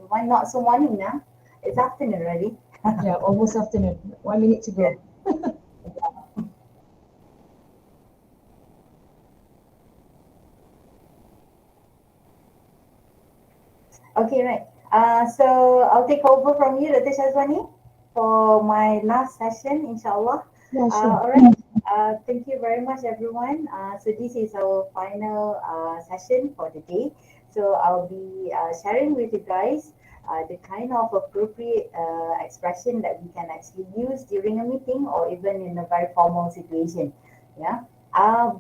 Why not so morning now? It's afternoon already. Yeah, almost afternoon. 1 minute to go. Okay, right. So I'll take over from you, Dr. Syazwanie, for my last session, inshallah. Yeah, sure. All right. Thank you very much, everyone. So this is our final session for the day. So I'll be sharing with you guys the kind of appropriate expression that we can actually use during a meeting or even in a very formal situation. Yeah.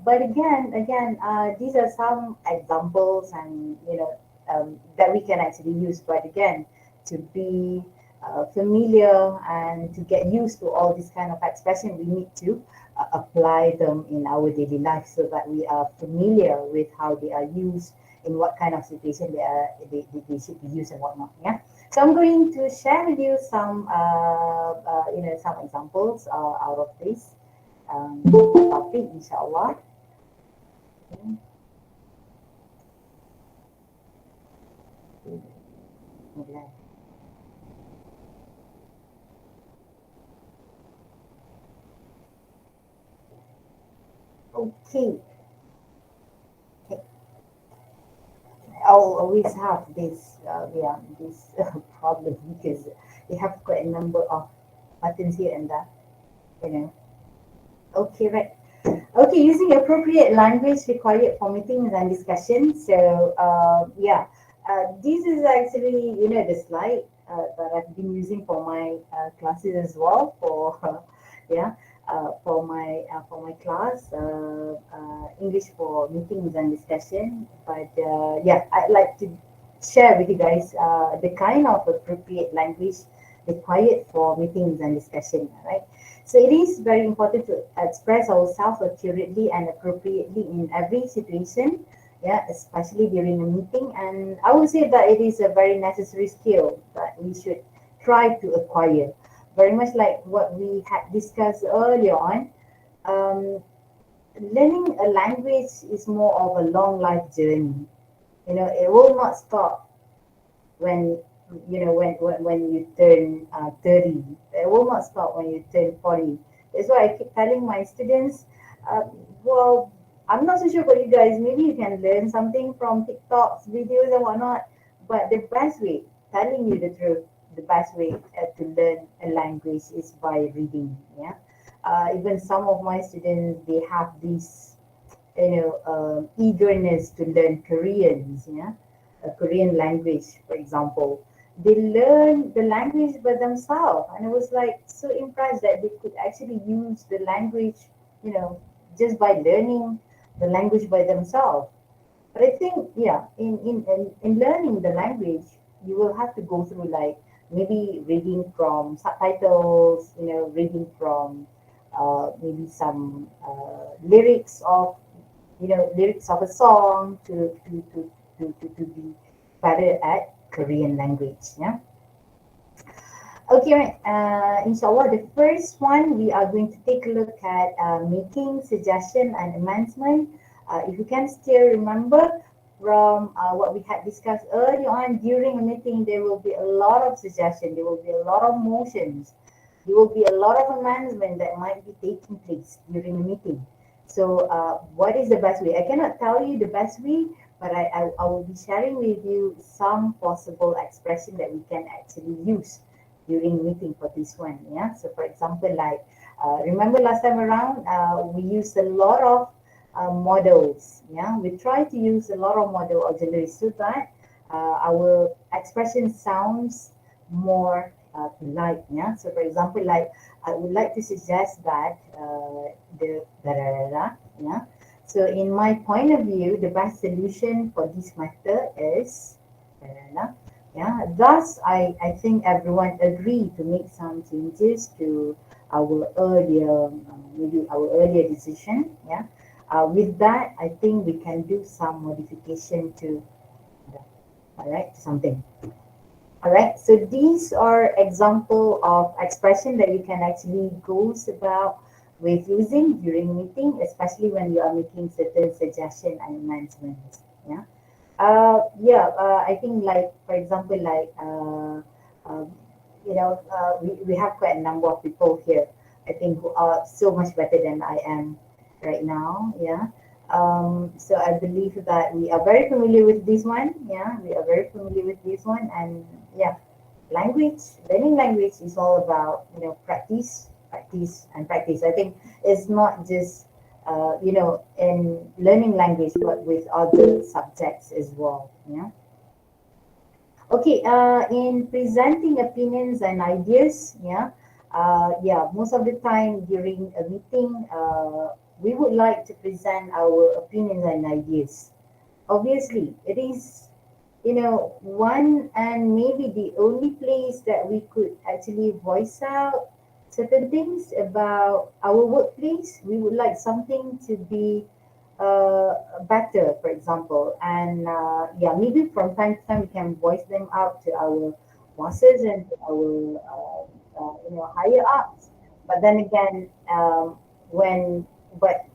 But again, these are some examples and that we can actually use. But again, to be familiar and to get used to all this kind of expression, we need to apply them in our daily life so that we are familiar with how they are used, in what kind of situation they should be used and whatnot. Yeah. So I'm going to share with you some some examples out of this topic, inshallah. Okay. Okay. I'll always have this this problem because they have quite a number of buttons here and there, you know. Okay, right. Okay, using appropriate language required for meetings and discussions. So this is actually the slide that I've been using for my classes as well. For my class, English for meetings and discussion. But I'd like to share with you guys the kind of appropriate language required for meetings and discussion. Right. So it is very important to express ourselves accurately and appropriately in every situation, yeah, especially during a meeting. And I would say that it is a very necessary skill that we should try to acquire. Very much like what we had discussed earlier on. Um, Learning a language is more of a long life journey. It will not stop when when you turn 30. It will not stop when you turn 40. That's why I keep telling my students, well, I'm not so sure about you guys, maybe you can learn something from TikToks videos and whatnot, but the best way, telling you the truth, the best way to learn a language is by reading. Yeah. Even some of my students, they have this eagerness to learn Koreans, yeah, a Korean language, for example. They learn the language by themselves, and I was like so impressed that they could actually use the language, just by learning the language by themselves. But I think, yeah, in learning the language, you will have to go through like maybe reading from subtitles, reading from maybe some lyrics of a song to be better at Korean language. Yeah. Okay, right. Inshallah, the first one we are going to take a look at making suggestion and amendment. If you can still remember from what we had discussed early on during a meeting, there will be a lot of suggestion, there will be a lot of motions, there will be a lot of amendment that might be taking place during a meeting. So what is the best way? I cannot tell you the best way, but I will be sharing with you some possible expression that we can actually use during meeting for this one. Yeah. So for example, like remember last time around, we used a lot of models. Yeah. We try to use a lot of model auxiliaries so that our expression sounds more polite. Yeah. So for example, like I would like to suggest that the da da da da. Yeah. So in my point of view, the best solution for this matter is, yeah, thus I think everyone agree to make some changes to our earlier, maybe our earlier decision, yeah. With that, I think we can do some modification to, all right, something. All right, so these are example of expression that you can actually goes about with using during meeting, especially when you are making certain suggestion and amendments. Yeah. I think like for example, like we have quite a number of people here. I think who are so much better than I am right now. Yeah. So I believe that we are very familiar with this one. Yeah, we are very familiar with this one, and yeah, learning language is all about practice, practice, and practice. I think it's not just in learning language, but with other subjects as well. Yeah. Okay. In presenting opinions and ideas, most of the time during a meeting, we would like to present our opinions and ideas. Obviously, it is one and maybe the only place that we could actually voice out certain things about our workplace. We would like something to be better, for example, and maybe from time to time we can voice them out to our bosses and to our higher ups. But then again, when but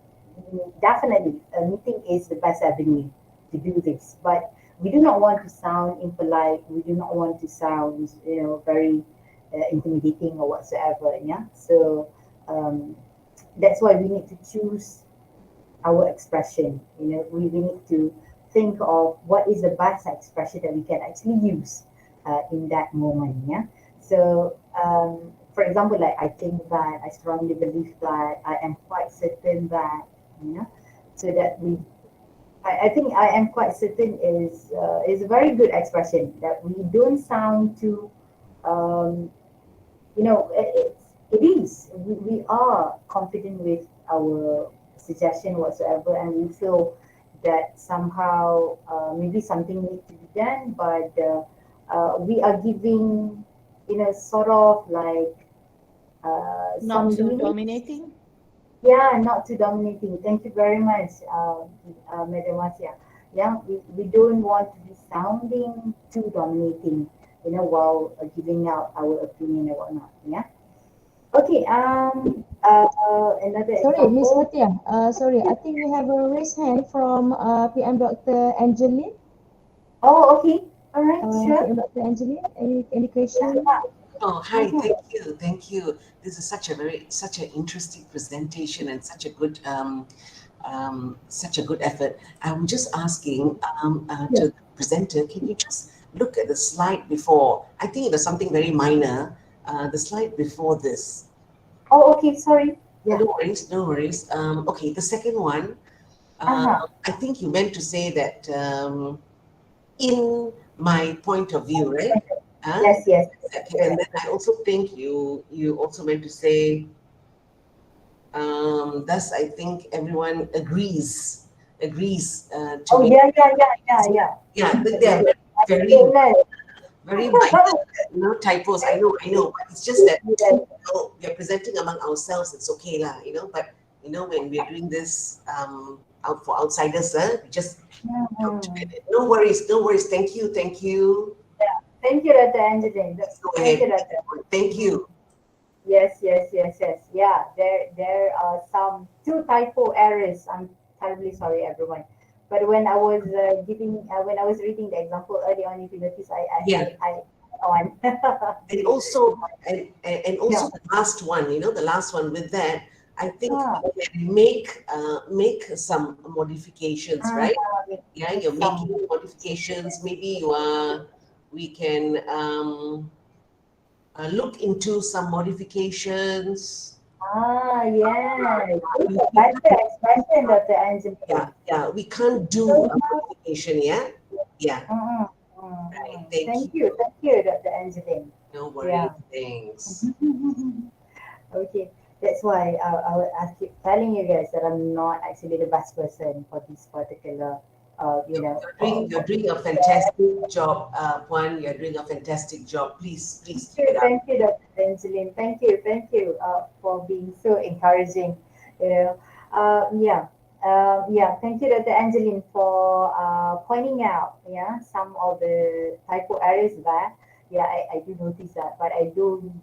definitely a meeting is the best avenue to do this. But we do not want to sound impolite. We do not want to sound very intimidating or whatsoever. Yeah. So that's why we need to choose our expression. We need to think of what is the best expression that we can actually use in that moment. Yeah. So for example, like I think that I strongly believe that I am quite certain that so that I think I am quite certain is a very good expression that we don't sound too um, it is. We are confident with our suggestion whatsoever, and we feel that somehow maybe something needs to be done, but we are giving, sort of like Not some too limits. dominating. Yeah, not too dominating. Thank you very much, Madam Asia. Yeah, we don't want to be sounding too dominating, while giving out our opinion and whatnot. Yeah. Okay. Another Sorry, Miss example. Fathiyah. Sorry, I think we have a raised hand from PM Dr. Angeline. Oh, okay. All right. Sure. PM Dr. Angeline, any Yeah. question? Oh, hi, Mhm. thank you. This is such an interesting presentation and such a good effort. I'm just asking to the presenter, can you just look at the slide before? I think it was something very minor. The slide before this. Oh, okay. Sorry. Yeah. No worries, no worries. Okay, the second one. Uh-huh. I think you meant to say that in my point of view, right? Huh? Yes. Yes. And then I also think you also meant to say, thus I think everyone agrees to Oh, make, yeah. they're very Yes. very minor, typos. I know, but it's just that Yes. we are presenting among ourselves. It's okay lah, but when we're doing this out for outsiders, we just talk Mhm. together. No worries, no worries. Thank you. Thank you, Dr. Angeline. Let's go Thank you, ahead. Dr. Thank you. Yes. Yeah, there are some two typo errors. I'm terribly sorry, everyone. But when I was when I was reading the example early on, if you notice, Yeah. I on. And also, and also Yeah. the last one with that, I think Ah. we can make some modifications, right? Yeah, you're Some. making modifications. Maybe we can look into some modifications. Yes. That's the expression, Dr. Angeline. Yeah, we can't do a modification, yeah? Yeah, Mm, right. Thank you. Thank you, Dr. Angeline. No worries. Yeah. Thanks. Okay. That's why I keep telling you guys that I'm not actually the best person for this particular, You're doing a fantastic job, Puan. You're doing a fantastic job. Please keep it up. Thank you, Dr. Angeline. Thank you for being so encouraging. You know, Thank you, Dr. Angeline, for pointing out, some of the typo errors there. Yeah, I do notice that, but I don't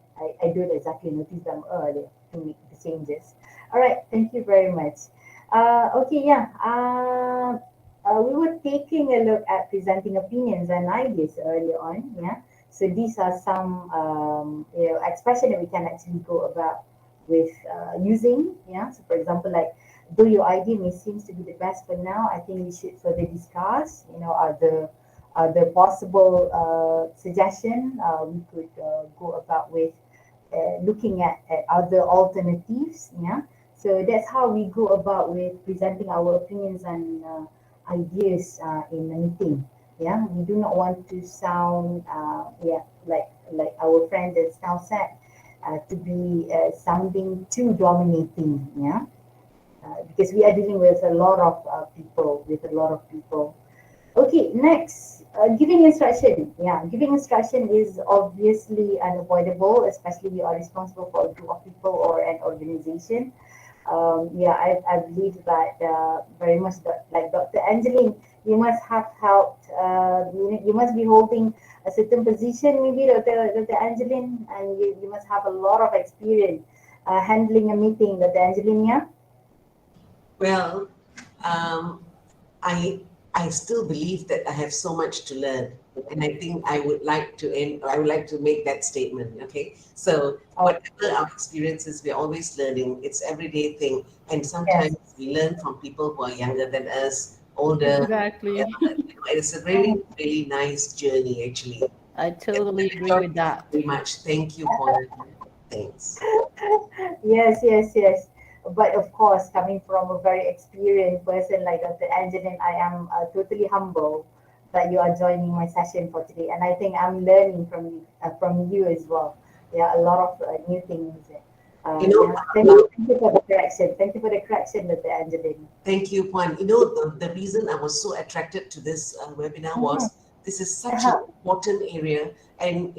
exactly notice them earlier to make the changes. All right, thank you very much. We were taking a look at presenting opinions and ideas earlier on. Yeah. So these are some expression that we can actually go about with using. Yeah. So for example, like, though your idea may seems to be the best for now, I think we should further discuss. Are the possible suggestion we could go about with looking at other alternatives. Yeah. So that's how we go about with presenting our opinions and ideas in a meeting. Yeah, we do not want to sound like our friend just now said, to be sounding too dominating. Yeah, because we are dealing with a lot of people. Okay, next, giving instruction. Yeah, giving instruction is obviously unavoidable, especially you are responsible for a group of people or an organization. I believe that very much like Dr. Angeline, you must have helped. You must be holding a certain position, maybe Dr. Angeline, and you must have a lot of experience handling a meeting, Dr. Angeline. Yeah. Well, I still believe that I have so much to learn, and I think I would like to make that statement. Okay, so whatever our experiences, we're always learning. It's everyday thing, and sometimes we learn from people who are younger than us, older. Exactly. It's a really, really nice journey, actually. I totally agree with that. Very much. Thank you, Paul. Thanks. Yes. But of course, coming from a very experienced person like Dr. Angeline, I am totally humble that you are joining my session for today, and I think I'm learning from you as well. Yeah, a lot of new things. Thank you for the correction. Thank you for the correction, Dr. Angeline. Thank you, Puan. The reason I was so attracted to this webinar was this is such an important area, and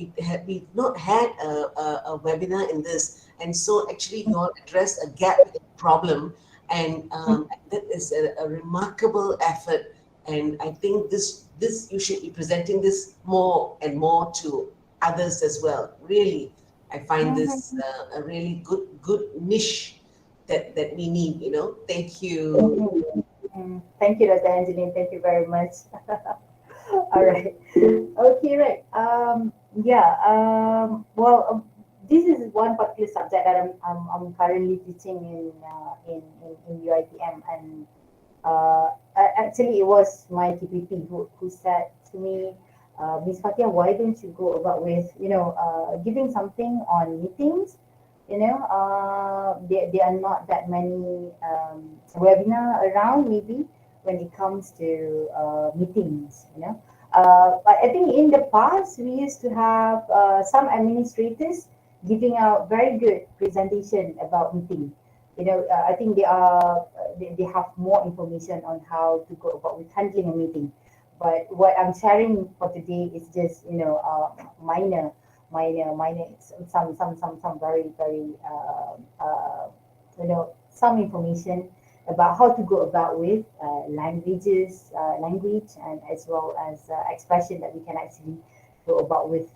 we've not had a webinar in this, and so actually you all address a gap problem, and that is a remarkable effort, and I think this you should be presenting this more and more to others as well. Really, I find this a really good niche that we need. Thank you. Thank you, Dr. Angeline. Thank you very much. All right. Okay, right. This is one particular subject that I'm currently teaching in UiTM, and actually it was my TPP who said to me, Ms. Fathiyah, why don't you go about with giving something on meetings? There are not that many webinar around, maybe, when it comes to meetings. But I think in the past we used to have some administrators giving out very good presentation about meeting. I think they have more information on how to go about with handling a meeting. But what I'm sharing for today is just minor, some very some information about how to go about with language, and as well as expression that we can actually go about with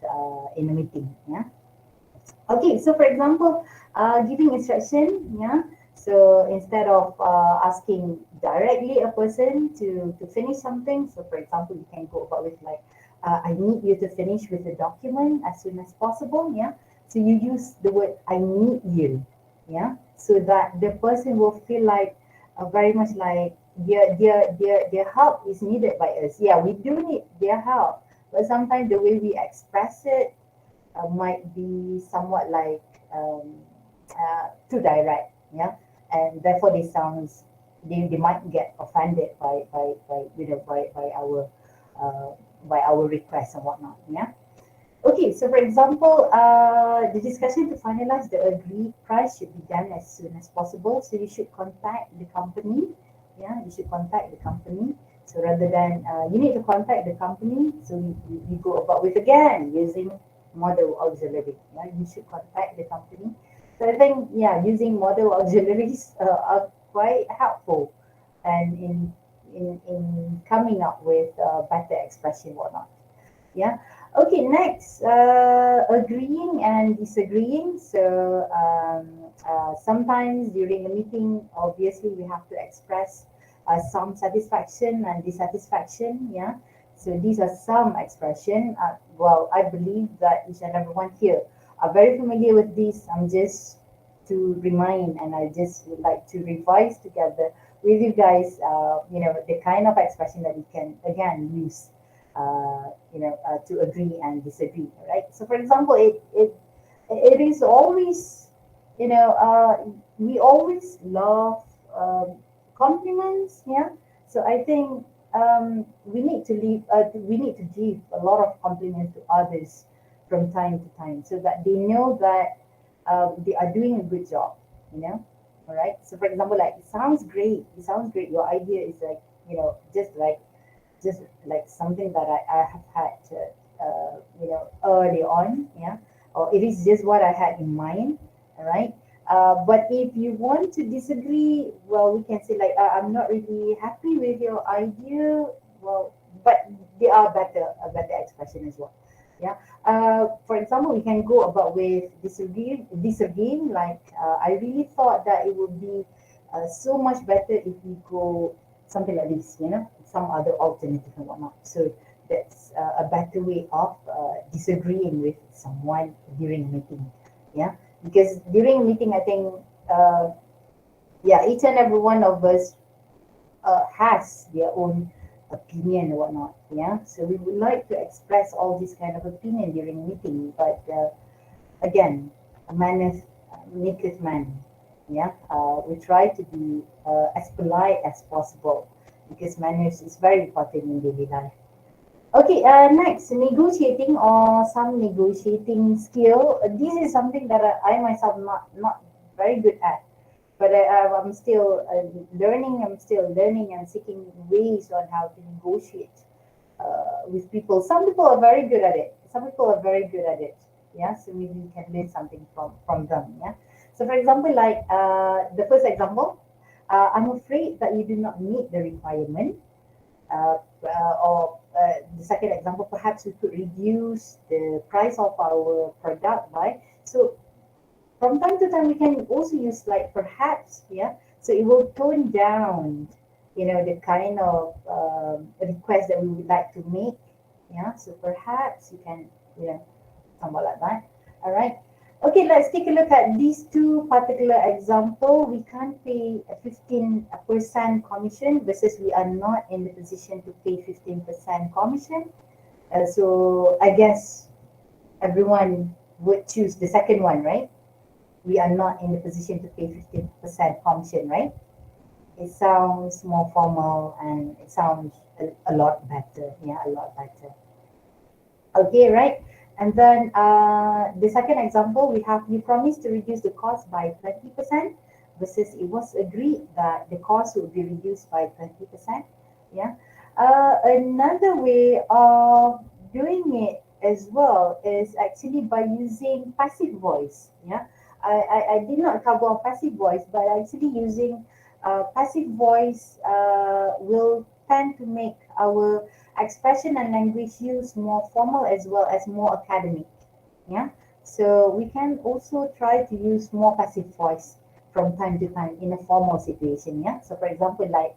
in a meeting. Yeah. Okay, so for example, giving instruction. Yeah. So instead of asking directly a person to finish something, so for example, you can go about with like, I need you to finish with the document as soon as possible. Yeah. So you use the word I need you. Yeah. So that the person will feel like very much like their help is needed by us. Yeah, we do need their help, but sometimes the way we express it might be somewhat like too direct. Yeah. And therefore they might get offended by our requests and whatnot. Yeah. Okay, so for example, the discussion to finalize the agreed price should be done as soon as possible. So you should contact the company. Yeah, you should contact the company. So rather than you need to contact the company, so we go about with again using model auxiliary. Yeah, you should contact the company. So I think using model auxiliaries are quite helpful, and in coming up with better expression whatnot. Yeah. Okay, next, agreeing and disagreeing. So sometimes during a meeting, obviously we have to express some satisfaction and dissatisfaction. Yeah. So these are some expression. Well, I believe that each and everyone here are very familiar with this. I'm just to remind, and I just would like to revise together with you guys, the kind of expression that we can again use to agree and disagree, right? So, for example, it is always, we always love compliments, yeah. So I think we need to give a lot of compliments to others from time to time, so that they know that they are doing a good job, All right. So, for example, like it sounds great. It sounds great. Your idea is like, just like something that I have had, early on, yeah, or it is just what I had in mind, all right. But if you want to disagree, well, we can say like, I'm not really happy with your idea. Well, but there are a better expression as well. Yeah. For example, we can go about with disagreeing. Like, I really thought that it would be so much better if we go something like this, some other alternative and whatnot. So that's a better way of disagreeing with someone during a meeting. Yeah, because during a meeting, I think, each and every one of us has their own opinion and whatnot. Yeah, so we would like to express all this kind of opinion during a meeting, but again, manners maketh man. Yeah, we try to be as polite as possible, because manners is very important in daily life. Okay, next, negotiating or some negotiating skill. This is something that I myself not very good at, but I'm still learning. I'm still learning and seeking ways on how to negotiate with people. Some people are very good at it. Some people are very good at it. Yeah, so maybe we can learn something from them. Yeah. So, for example, like the first example, I'm afraid that you do not meet the requirement. Or the second example, perhaps we could reduce the price of our product by. So from time to time, we can also use like perhaps, yeah. So it will tone down, the kind of request that we would like to make. Yeah. So perhaps you can, somewhat like that. All right. Okay, let's take a look at these two particular example. We can't pay a 15% commission versus we are not in the position to pay 15% commission. So I guess everyone would choose the second one, right? We are not in the position to pay 15% commission, right? It sounds more formal and it sounds a lot better. Yeah, a lot better. Okay, right? And then the second example, we have you promised to reduce the cost by 20% versus it was agreed that the cost would be reduced by 20%. Yeah. Another way of doing it as well is actually by using passive voice. Yeah. I did not cover passive voice, but actually using passive voice will tend to make our expression and language use more formal as well as more academic. Yeah. So we can also try to use more passive voice from time to time in a formal situation. Yeah. So for example, like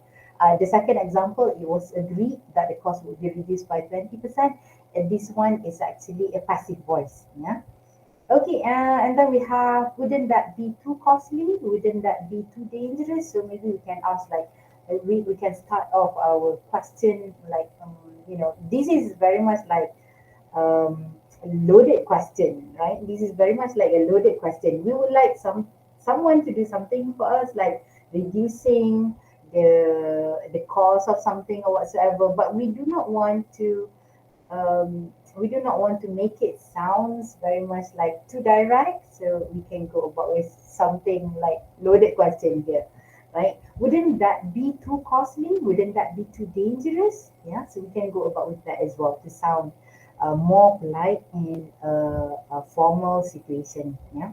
the second example, it was agreed that the cost would be reduced by 20%. And this one is actually a passive voice. Yeah. Okay, and then we have, wouldn't that be too costly? Wouldn't that be too dangerous? So maybe we can ask like, we can start off our question like, this is very much like a loaded question, right? This is very much like a loaded question. We would like someone to do something for us, like reducing the cost of something or whatsoever, but we do not want to we do not want to make it sounds very much like too direct, so we can go about with something like loaded question here, right? Wouldn't that be too costly? Wouldn't that be too dangerous? Yeah, so we can go about with that as well to sound more polite in a formal situation. Yeah.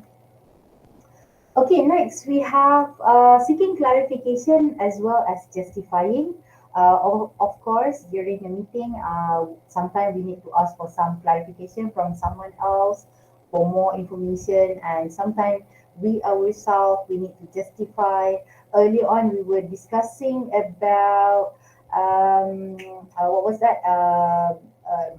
Okay, next we have seeking clarification as well as justifying. Of course, during a meeting, sometimes we need to ask for some clarification from someone else for more information, and sometimes we ourselves we need to justify. Early on, we were discussing about what was that?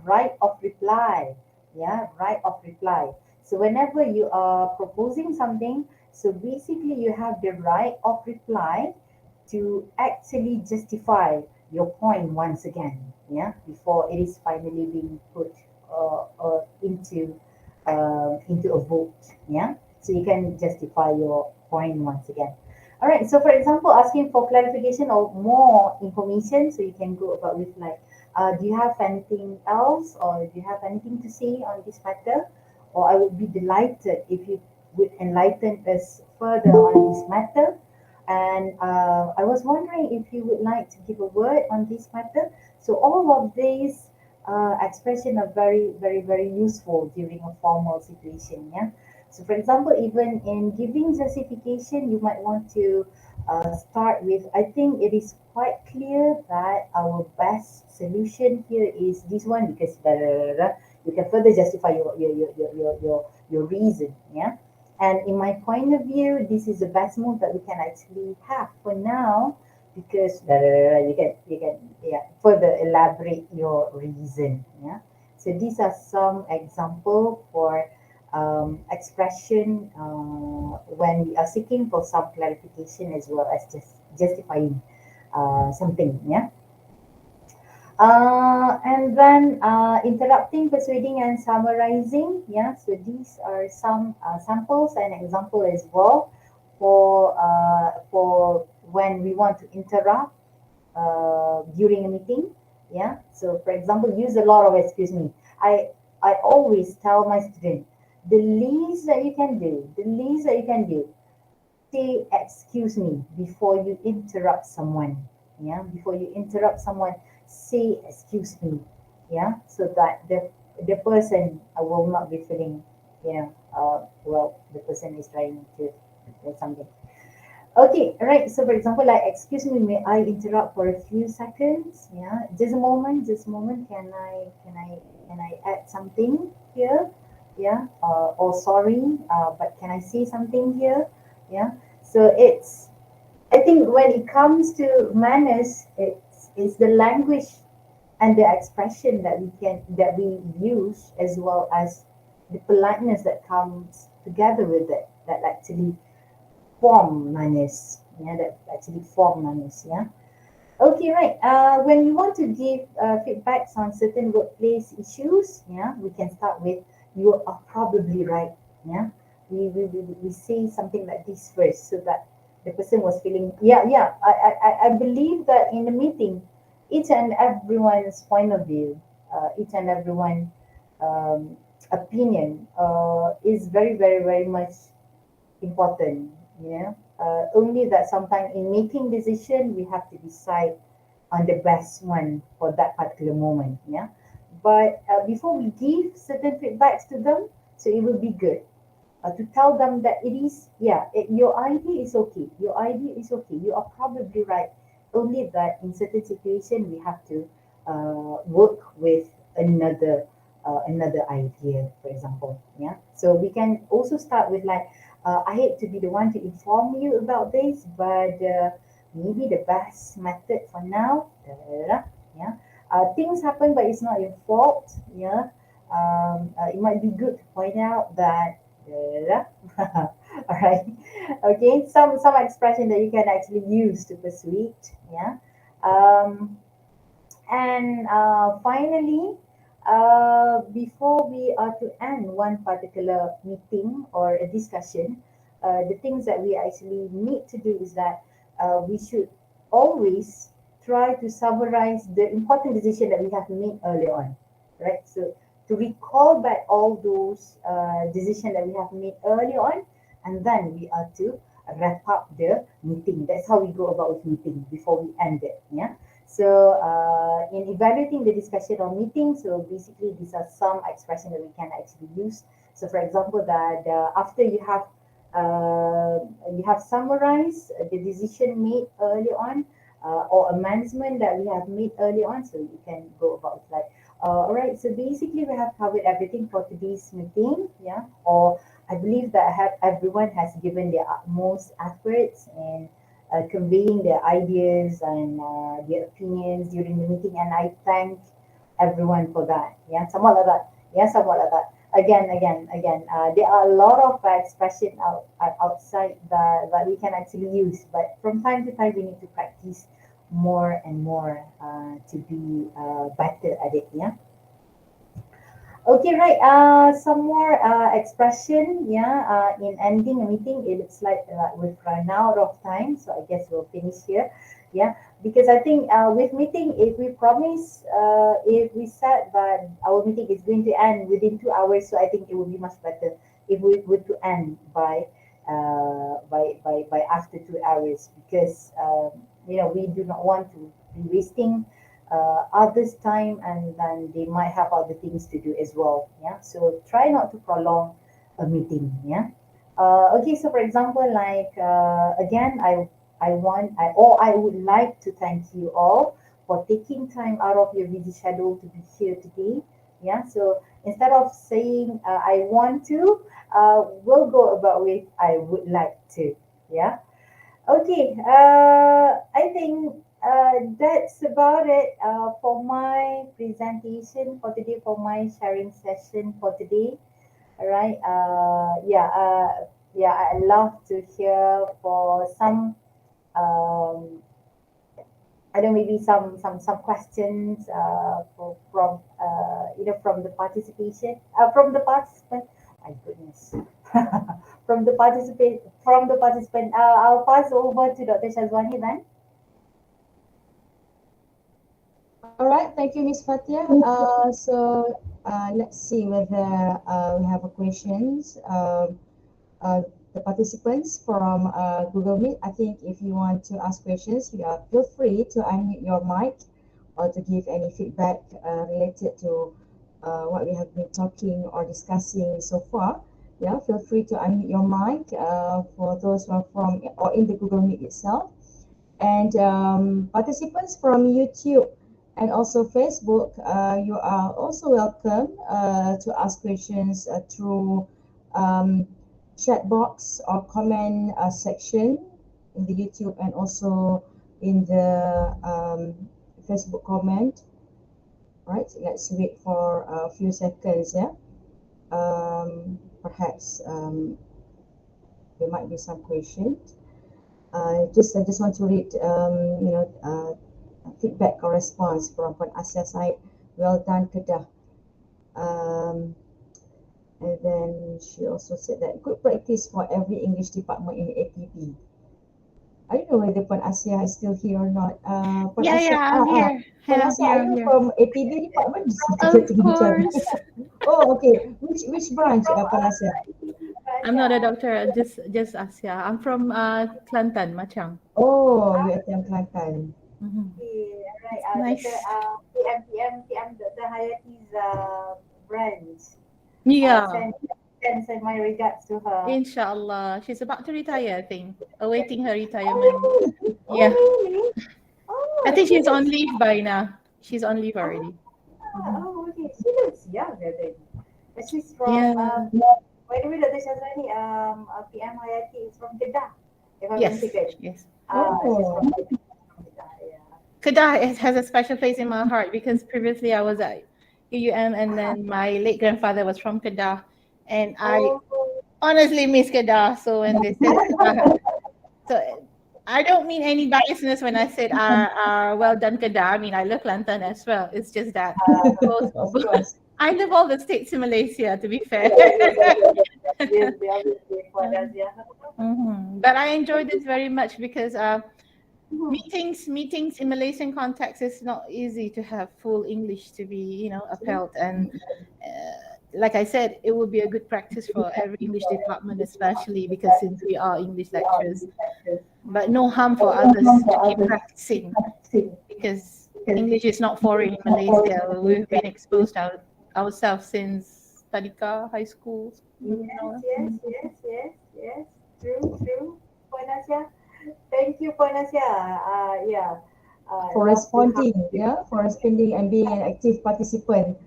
Right of reply. Yeah, right of reply. So whenever you are proposing something, so basically you have the right of reply to actually justify your point once again, yeah, before it is finally being put into a vote, yeah. So you can justify your point once again. All right. So for example, asking for clarification or more information, so you can go about with like, do you have anything else, or do you have anything to say on this matter? Or I would be delighted if you would enlighten us further on this matter. And I was wondering if you would like to give a word on this matter. So all of these expression are very, very, very useful during a formal situation. Yeah. So for example, even in giving justification, you might want to start with, I think it is quite clear that our best solution here is this one because blah, blah, blah, blah. You can further justify your reason. Yeah. And in my point of view, this is the best move that we can actually have for now, because you can further elaborate your reason. Yeah. So these are some example for expression when we are seeking for some clarification as well as just justifying something. Yeah. And then interrupting, persuading, and summarizing. Yeah, so these are some samples and example as well for when we want to interrupt during a meeting. Yeah, so for example, use a lot of excuse me. I always tell my student, the least that you can do, say excuse me before you interrupt someone. Yeah, before you interrupt someone, say excuse me. Yeah, so that the person will not be feeling, well, the person is trying to do something. Okay, right. So for example, like, excuse me, may I interrupt for a few seconds? Yeah, just a moment, just a moment. Can I add something here? Yeah, or sorry, but can I say something here? Yeah. So I think when it comes to manners, it's the language and the expression that we use, as well as the politeness that comes together with it, that actually form manners. Yeah, that actually form manners. Yeah. Okay, right. When we want to give feedbacks on certain workplace issues, yeah, we can start with, you are probably right. Yeah, we say something like this first, so that the person was feeling, I believe that in the meeting, each and everyone's point of view, each and everyone opinion is very, very, very much important. Yeah, only that sometimes in making decision, we have to decide on the best one for that particular moment. Yeah, but before we give certain feedbacks to them, so it will be good to tell them that it is, your idea is okay, you are probably right, only that in certain situation we have to work with another idea, for example. Yeah, so we can also start with like, I hate to be the one to inform you about this, but maybe the best method for now, yeah, things happen, but it's not your fault. Yeah, it might be good to point out that, all right, okay, some expression that you can actually use to persuade. Yeah, um, and finally, before we are to end one particular meeting or a discussion, the things that we actually need to do is that we should always try to summarize the important decision that we have made earlier on, right? So to recall back all those decisions that we have made early on, and then we are to wrap up the meeting. That's how we go about with meeting before we end it. Yeah. So in evaluating the discussion or meeting, so basically these are some expressions that we can actually use. So for example, that after you have summarized the decision made early on, or amendment that we have made early on, so you can go about like, all right, so basically we have covered everything for today's meeting, yeah, or I believe that everyone has given their utmost efforts in conveying their ideas and their opinions during the meeting, and I thank everyone for that. Yeah, somewhat like that. Yeah, somewhat like that. Again. There are a lot of expression outside that we can actually use, but from time to time we need to practice more and more to be better at it. Yeah. Okay, right. Some more expression. Yeah. In ending a meeting, it looks like we've run out of time, so I guess we'll finish here. Yeah, because I think with meeting, if we promise, if we said that our meeting is going to end within 2 hours, so I think it would be much better if we were to end by after 2 hours, because we do not want to be wasting others' time, and then they might have other things to do as well. Yeah, so try not to prolong a meeting. Yeah. Okay, so for example, like again, I would like to thank you all for taking time out of your busy schedule to be here today. Yeah, so instead of saying I want to, we'll go about with I would like to. Yeah. Okay, I think that's about it for my presentation for today, for my sharing session for today. All right. Yeah, I love to hear for some I don't know, maybe some questions from from the participation from the participant. My goodness. From the participant. I'll pass over to Dr. Syazwanie then. All right, thank you, Miss Fathiyah. So let's see whether we have a questions. The participants from Google Meet. I think if you want to ask questions, feel free to unmute your mic or to give any feedback related to what we have been talking or discussing so far. Yeah, feel free to unmute your mic for those who are from or in the Google Meet itself. And participants from YouTube and also Facebook, you are also welcome to ask questions through chat box or comment section in the YouTube and also in the Facebook comment. All right, let's wait for a few seconds. Yeah, perhaps there might be some questions. I just want to read feedback or response from Asya side. Well done, Kedah. And then she also said that good practice for every English department in APB. I don't know whether Puan Asya is still here or not. I'm here. Puan Asya, are you from APB department? Of course. Oh, okay. Which branch, Puan Asya? I'm not a doctor, just Asya. I'm from Kelantan, Machang. Oh, UiTM Kelantan. Okay, right. Nice. PM, Dr. Hayati's branch. Yeah. Send my regards to her. Inshallah. She's about to retire, I think. Awaiting her retirement. Yeah. Really? Oh, I think she's on leave by now. She's on leave already. Oh, okay. She looks young, I think. She's from, Yeah. by the way, Dr. Syazwanie, PM Hayati is from Kedah, if I'm Yes. mistaken. Yes. She's from Kedah, yeah. Kedah has a special place in my heart because previously I was at UUM and then my late grandfather was from Kedah, and I honestly miss Kedah. So when they said so I don't mean any biasness when I said well done Kedah. I mean I love Kelantan as well. It's just that Of course. I love all the states in Malaysia, to be fair. Yes, they are with for us, yeah. But I enjoyed this very much because meetings in Malaysian context is not easy to have full English to be, upheld. And like I said, it would be a good practice for every English department, especially because since we are English lecturers. But no harm for others to keep practicing, because English is not foreign in Malaysia. We've been exposed ourselves since Tadika High School. Yes. True. Puan Asia. Thank you, Puan Asia. Yeah. For responding and being an active participant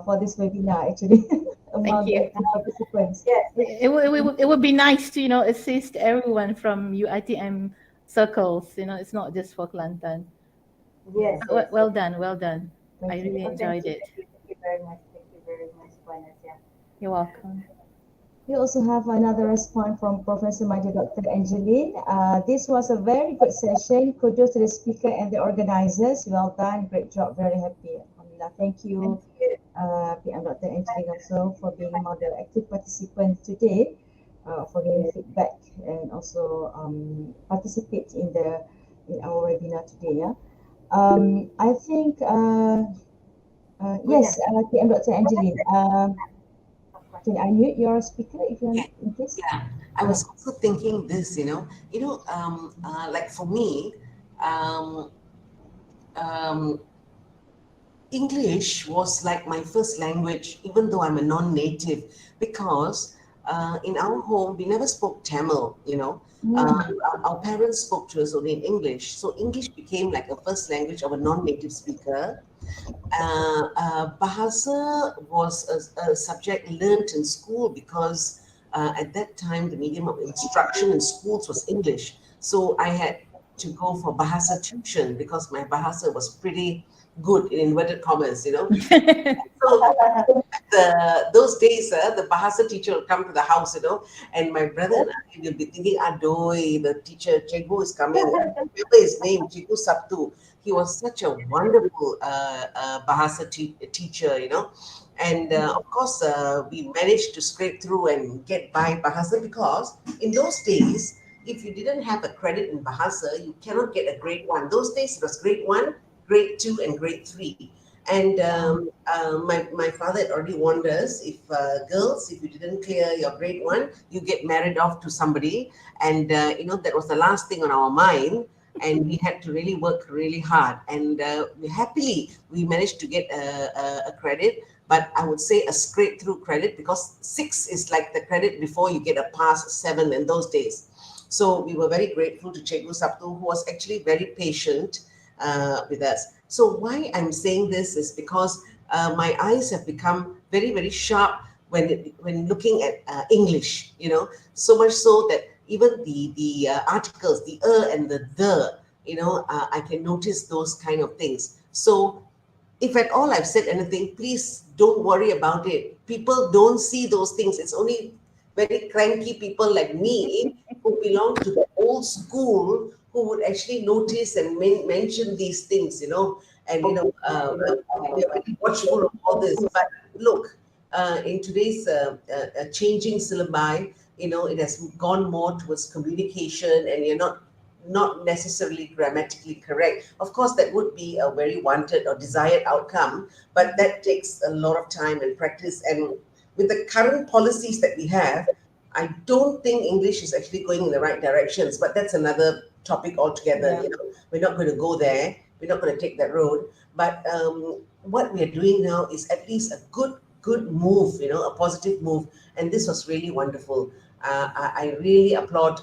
for this webinar, actually. Among Thank you. the active participants. Yes. It would be nice to assist everyone from UiTM circles. It's not just for Kelantan. Yes. Well done. I Thank you. really enjoyed it. Thank you very much, Puan Asia. You're welcome. We also have another response from Professor Major Dr. Angeline. This was a very good session. Kudos to the speaker and the organizers. Well done. Great job. Very happy. Alhamdulillah. Thank you, PM Dr. Angeline, also for being among the active participants today, for giving feedback and also participate in our webinar today. I think yes, PM Dr. Angeline. Can I mute your speaker if you're in case? Yeah, I was also thinking this, like for me, English was like my first language, even though I'm a non-native, because in our home, we never spoke Tamil, our parents spoke to us only in English. So English became like a first language of a non-native speaker. Bahasa was a subject learned in school because at that time the medium of instruction in schools was English. So I had to go for Bahasa tuition because my Bahasa was pretty good, in inverted commas, So those days, the Bahasa teacher will come to the house, and my brother and I will be thinking, Adoy, the teacher, Cikgu is coming. I remember his name, Cikgu Sabtu. He was such a wonderful Bahasa teacher, And of course, we managed to scrape through and get by Bahasa because in those days, if you didn't have a credit in Bahasa, you cannot get a grade 1. Those days it was grade 1, grade 2, and grade 3. And my father had already warned us, if girls, if you didn't clear your grade 1, you get married off to somebody. And, that was the last thing on our mind. And we had to really work really hard. And happily, we managed to get a credit. But I would say a scrape through credit, because 6 is like the credit before you get a pass 7 in those days. So we were very grateful to Cikgu Sabtu, who was actually very patient with us. So why I'm saying this is because my eyes have become very, very sharp when looking at English, so much so that even the articles, the and the, I can notice those kind of things. So if at all I've said anything, please don't worry about it. People don't see those things. It's only very cranky people like me who belong to the old school who would actually notice and mention these things, and we're very watchful of all this. But look, in today's changing syllabi, it has gone more towards communication, and you're not necessarily grammatically correct. Of course, that would be a very wanted or desired outcome, but that takes a lot of time and practice. And with the current policies that we have, I don't think English is actually going in the right directions, but that's another topic altogether. Yeah. We're not going to go there. We're not going to take that road. But what we are doing now is at least a good move, a positive move. And this was really wonderful. I really applaud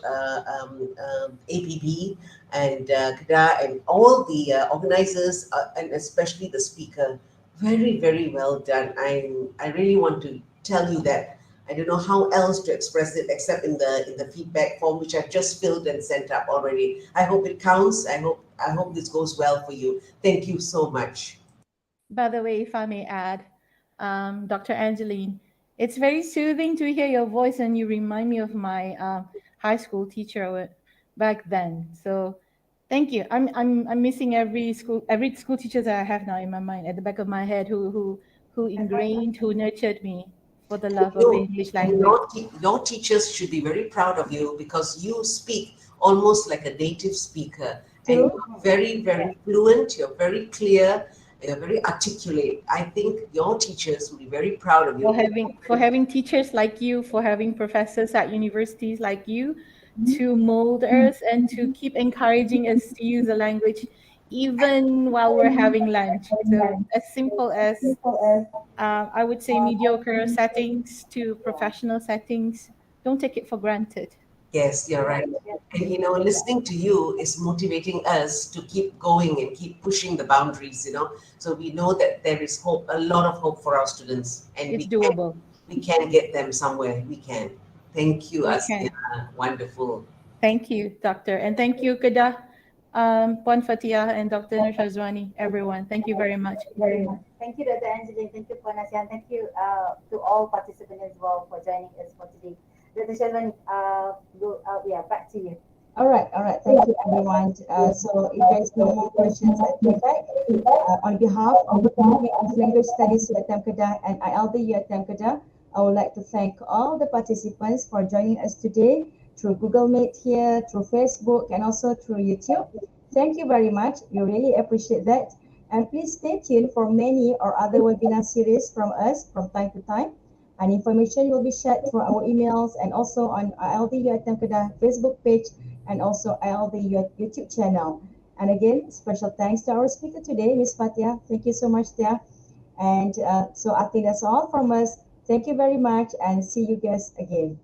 APB and Kedah and all the organizers and especially the speaker. Very, very well done. I really want to tell you that. I don't know how else to express it except in the feedback form, which I've just filled and sent up already. I hope it counts. I hope this goes well for you. Thank you so much. By the way, if I may add, Dr. Angeline, it's very soothing to hear your voice, and you remind me of my high school teacher back then. So thank you. I'm missing every school teacher that I have now in my mind, at the back of my head, who ingrained, who nurtured me for the love of the English language. Your teachers should be very proud of you because you speak almost like a native speaker. And to you're very, very fluent, you're very clear, you're very articulate. I think your teachers will be very proud of you. For having teachers like you, for having professors at universities like you to mold us and to keep encouraging us to use the language even while we're having lunch. So as simple as I would say mediocre settings to professional settings, don't take it for granted. Yes, you're right. And you know, listening to you is motivating us to keep going and keep pushing the boundaries, you know. So we know that there is hope, a lot of hope for our students, and It's doable. we can get them somewhere. We can. Thank you, We Asya. can. Wonderful. Thank you, Doctor. And thank you, Kedah, Puan Fathiyah and Dr. Syazwanie, everyone. Thank you very much. Thank you, Dr. Angeline. Thank you, Puan Asya. Thank you to all participants as well for joining us for today. Dr. Syazwanie, back to you. All right. Thank you, everyone. So if there's no more questions, I think on behalf of the Department of Language Studies UiTM Kedah and ILD UiTM Kedah, I would like to thank all the participants for joining us today through Google Meet here, through Facebook, and also through YouTube. Thank you very much. We really appreciate that. And please stay tuned for many or other webinar series from us from time to time. And information will be shared through our emails and also on ILD UiTM Kedah Facebook page and also ILD YouTube channel. And again, special thanks to our speaker today, Ms. Fathiyah. Thank you so much, Tia. And so I think that's all from us. Thank you very much and see you guys again.